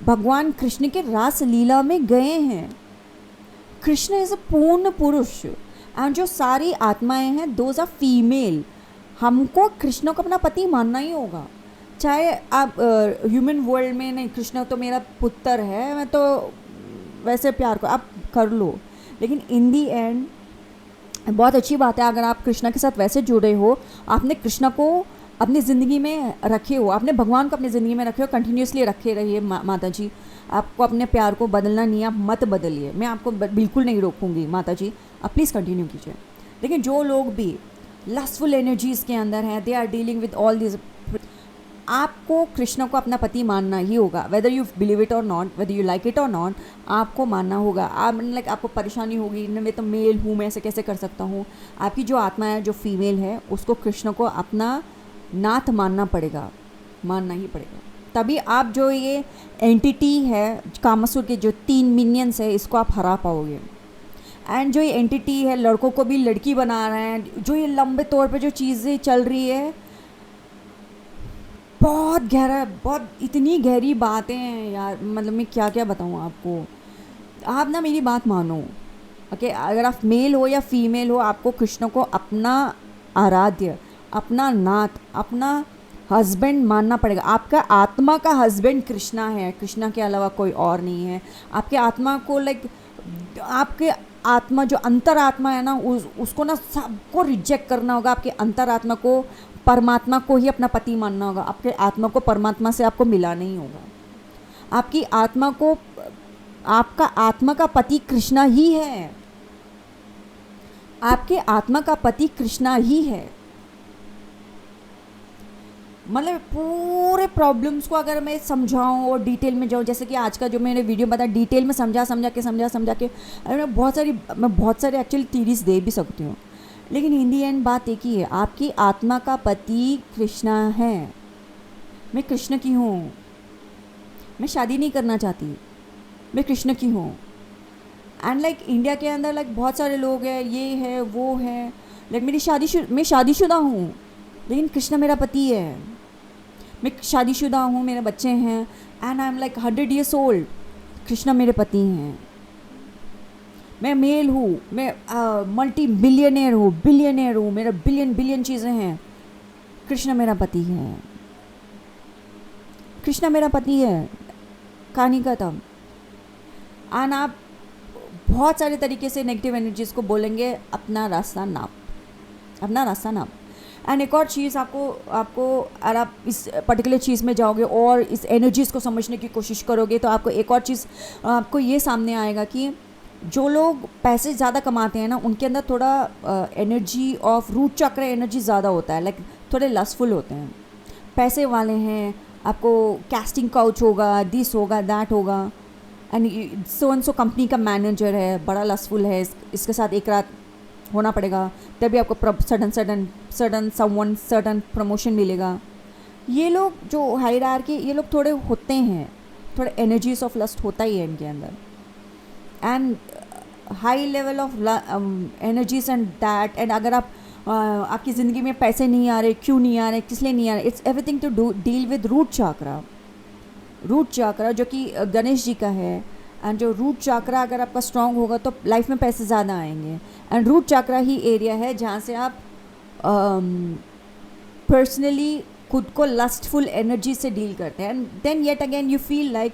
[SPEAKER 2] भगवान कृष्ण के रासलीला में गए हैं। कृष्ण इज़ अ पूर्ण पुरुष, एंड जो सारी आत्माएं हैं दोज आर फीमेल। हमको कृष्ण को अपना पति मानना ही होगा, चाहे आप ह्यूमन वर्ल्ड में नहीं, कृष्ण तो मेरा पुत्र है, मैं तो वैसे प्यार को आप कर लो, लेकिन इन दी एंड बहुत अच्छी बात है अगर आप कृष्णा के साथ वैसे जुड़े हो, आपने कृष्णा को अपनी ज़िंदगी में रखे हो, आपने भगवान को अपनी ज़िंदगी में रखे हो, कंटिन्यूसली रखे रहिए। माता जी, आपको अपने प्यार को बदलना नहीं है, आप मत बदलिए, मैं आपको बिल्कुल नहीं रोकूंगी। माता जी आप प्लीज़ कंटिन्यू कीजिए। लेकिन जो लोग भी लस्टफुल एनर्जीज़ के अंदर हैं, they are dealing with all this, आपको कृष्ण को अपना पति मानना ही होगा, वेदर यू बिलीव इट और not, whether you like it और नॉट, आपको मानना होगा। आप लाइक आपको परेशानी होगी, मैं तो मेल हूँ, मैं ऐसे कैसे कर सकता हूँ। आपकी जो आत्मा है, जो फीमेल है, उसको कृष्ण को अपना नाथ मानना पड़ेगा, मानना ही पड़ेगा। तभी आप जो ये एंटिटी है कामासुर के जो 3 मिनियंस है, इसको आप हरा पाओगे। एंड जो ये एंटिटी है, लड़कों को भी लड़की बना रहे हैं, जो ये लंबे तौर पे जो चीज़ें चल रही है, बहुत गहरा, बहुत इतनी गहरी बातें हैं यार, मतलब मैं क्या क्या बताऊँ आपको। आप ना मेरी बात मानो, ओके? अगर आप मेल हो या फीमेल हो, आपको कृष्ण को अपना आराध्य, अपना नाथ, अपना हस्बैंड मानना पड़ेगा। आपका आत्मा का हस्बैंड कृष्णा है, कृष्णा के अलावा कोई और नहीं है। आपके आत्मा को लाइक आपके आत्मा जो अंतरात्मा है ना, उसको ना सबको रिजेक्ट करना होगा। आपके अंतरात्मा को, परमात्मा को ही अपना पति मानना होगा। आपके आत्मा को परमात्मा से आपको मिलाना ही होगा। आपकी आत्मा को, आपका आत्मा का पति कृष्णा ही है, आपके आत्मा का पति कृष्णा ही है। मतलब पूरे प्रॉब्लम्स को अगर मैं समझाऊँ और डिटेल में जाऊँ, जैसे कि आज का जो मैंने वीडियो बताया, डिटेल में समझा के मैं बहुत सारे एक्चुअली थीरीज दे भी सकती हूँ, लेकिन इन दी एंड बात एक ही है, आपकी आत्मा का पति कृष्णा है। मैं कृष्ण की हूँ, मैं शादी नहीं करना चाहती, मैं कृष्ण की हूँ। एंड लाइक इंडिया के अंदर लाइक बहुत सारे लोग हैं, ये है वो है, लाइक मैं शादीशुदा हूँ, लेकिन कृष्ण मेरा पति है। मैं शादीशुदा हूँ, मेरे बच्चे हैं, and I am like 100 years old, Krishna मेरे पति हैं। मैं मेल हूँ, मैं मल्टी बिलियनियर हूँ, मेरा बिलियन चीज़ें हैं, कृष्ण मेरा पति है, कृष्ण मेरा पति है। कहानी खत्म। एंड आप बहुत सारे तरीके से नेगेटिव एनर्जीज़ को बोलेंगे, अपना रास्ता नाप। एंड एक और चीज़ आपको अगर आप इस पर्टिकुलर चीज़ में जाओगे और इस एनर्जीज़ को समझने की कोशिश करोगे, तो आपको एक और चीज़ आपको ये सामने आएगा कि जो लोग पैसे ज़्यादा कमाते हैं ना, उनके अंदर थोड़ा एनर्जी ऑफ रूट चक्र एनर्जी ज़्यादा होता है, लाइक थोड़े लस्टफुल होते हैं। पैसे वाले हैं, आपको कैस्टिंग काउच होगा, दिस होगा, दैट होगा, एंड सो कंपनी का मैनेजर है, बड़ा लस्टफुल है, इसके साथ एक रात होना पड़ेगा, तभी आपको सडन प्रमोशन मिलेगा। ये लोग जो हायरार्की, ये लोग थोड़े होते हैं, थोड़े एनर्जीज ऑफ लस्ट होता ही है इनके अंदर, and high level of energies and that. And अगर आप आपकी ज़िंदगी में पैसे नहीं आ रहे, क्यों नहीं आ रहे, किस लिए नहीं आ रहे, it's everything to do deal with root chakra. Root chakra जो कि गणेश जी का है, एंड जो रूट चाक्रा अगर आपका स्ट्रांग होगा तो लाइफ में पैसे ज़्यादा आएंगे। एंड रूट चाक्रा ही एरिया है जहाँ से आप पर्सनली खुद को लस्टफुल एनर्जी से डील करते हैं। And then yet again you feel like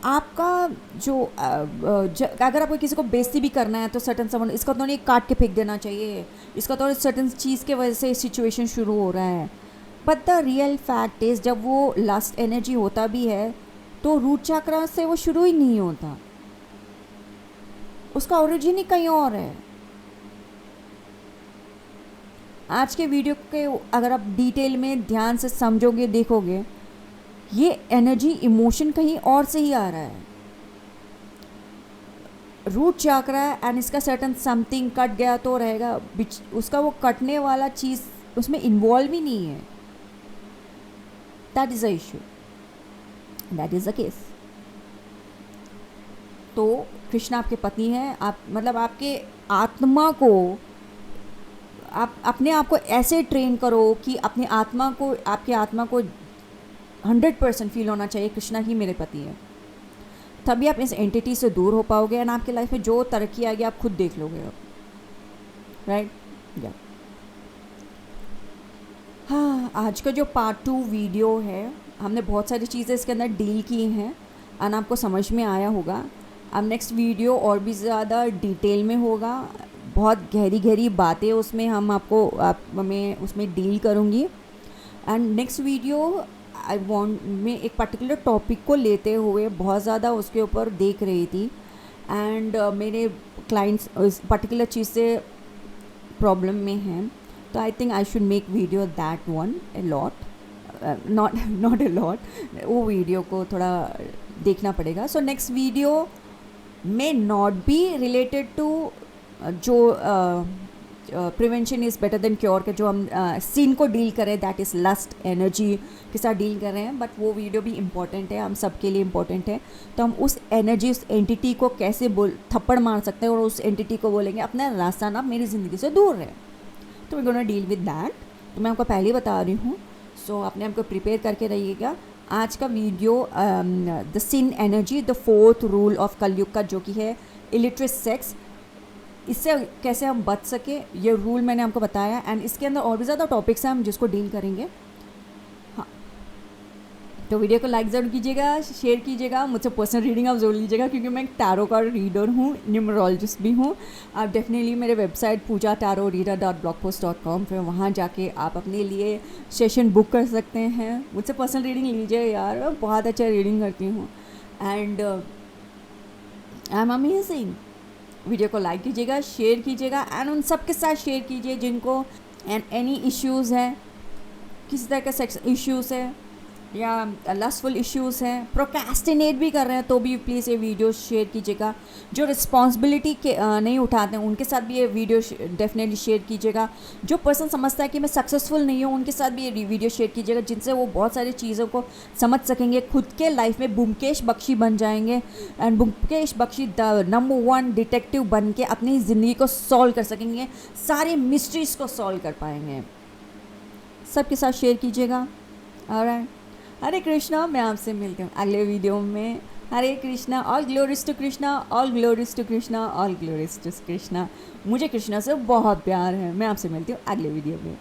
[SPEAKER 2] आपका जो अगर आपको किसी को बेइज्जती भी करना है तो सर्टन समन, इसका तो नहीं काट के फेंक देना चाहिए, इसका तो सर्टन चीज़ के वजह से सिचुएशन शुरू हो रहा है। But the real fact is जब वो लास्ट एनर्जी होता भी है तो रूट चक्र से वो शुरू ही नहीं होता, उसका ओरिजिन ही कहीं और है। आज के वीडियो के अगर आप डिटेल में ध्यान से समझोगे, देखोगे, ये एनर्जी इमोशन कहीं और से ही आ रहा है। रूट चक्रा एंड इसका सर्टन समथिंग कट गया तो रहेगा, उसका वो कटने वाला चीज़ उसमें इन्वॉल्व ही नहीं है। That is a issue, that is a case. तो कृष्णा आपके पत्नी हैं, आप मतलब आपके आत्मा को आप अपने आप को ऐसे ट्रेन करो कि अपनी आत्मा को, आपकी आत्मा को 100% फील होना चाहिए कृष्णा ही मेरे पति है। तभी आप इस एंटिटी से दूर हो पाओगे एंड आपकी लाइफ में जो तरक्की आएगी आप खुद देख लोगे अब, राइट? या हाँ, आज का जो पार्ट 2 वीडियो है, हमने बहुत सारी चीज़ें इसके अंदर डील की हैं एंड आपको समझ में आया होगा। अब नेक्स्ट वीडियो और भी ज़्यादा डिटेल में होगा, बहुत गहरी गहरी बातें उसमें मैं उसमें डील करूँगी। And next video I want, मैं एक पर्टिकुलर टॉपिक को लेते हुए बहुत ज़्यादा उसके ऊपर देख रही थी एंड मेरे क्लाइंट्स इस पर्टिकुलर चीज़ से प्रॉब्लम में हैं, तो I think I should make video that one a lot, not a lot, वो वीडियो को थोड़ा देखना पड़ेगा। So next video may not be related to जो prevention is better than cure के जो हम सीन को डील करें, दैट इज़ लस्ट एनर्जी के साथ डील कर रहे हैं, बट वो वीडियो भी इम्पॉर्टेंट है, हम सबके लिए इम्पॉर्टेंट है। तो हम उस एनर्जी, उस एंटिटी को कैसे थप्पड़ मार सकते हैं और उस एंटिटी को बोलेंगे अपना रास्ता ना मेरी ज़िंदगी से दूर रहे। तो we gonna deal with that. तो मैं आपको पहले ही बता रही हूँ, सो अपने आप को प्रिपेयर करके रहिएगा। आज का video the sin energy, the 4th rule of Kalyug का, जो कि है इलिटरेट सेक्स, इससे कैसे हम बच सके, ये रूल मैंने आपको बताया। एंड इसके अंदर और भी ज़्यादा टॉपिक्स हैं हम जिसको डील करेंगे। हाँ, तो वीडियो को लाइक ज़रूर कीजिएगा, शेयर कीजिएगा, मुझसे पर्सनल रीडिंग आप जरूर लीजिएगा क्योंकि मैं एक टैरो कार्ड रीडर हूँ, न्यूमरोलॉजिस्ट भी हूँ। आप डेफिनेटली मेरे वेबसाइट poojatarotreader.blogpost.com पे वहाँ जाके आप अपने लिए सेशन बुक कर सकते हैं, मुझसे पर्सनल रीडिंग लीजिए यार, मैं बहुत अच्छा रीडिंग करती हूँ and I am amazing. Video को लाइक कीजिएगा, शेयर कीजिएगा एंड उन सब के साथ शेयर कीजिए जिनको एनी इश्यूज़ हैं, किसी तरह का सेक्स इश्यूज़ है या लस्टफुल इश्यूज़ हैं, प्रोक्रेस्टिनेट भी कर रहे हैं, तो भी प्लीज़ ये वीडियो शेयर कीजिएगा। जो रिस्पॉन्सिबिलिटी के नहीं उठाते हैं उनके साथ भी ये वीडियो डेफिनेटली शेयर कीजिएगा। जो पर्सन समझता है कि मैं सक्सेसफुल नहीं हूँ उनके साथ भी ये वीडियो शेयर कीजिएगा, जिनसे वो बहुत सारी चीज़ों को समझ सकेंगे, खुद के लाइफ में ब्योमकेश बख्शी बन जाएंगे and Byomkesh Bakshi the number 1 detective बन के अपनी ज़िंदगी को सॉल्व कर सकेंगे, सारे मिस्ट्रीज़ को सॉल्व कर पाएंगे। सबके साथ शेयर कीजिएगा। ऑलराइट, हरे कृष्णा, मैं आपसे मिलती हूँ अगले वीडियो में। Hare Krishna, all glories to Krishna, all glories to Krishna, all glories to Krishna. मुझे कृष्णा से बहुत प्यार है। मैं आपसे मिलती हूँ अगले वीडियो में।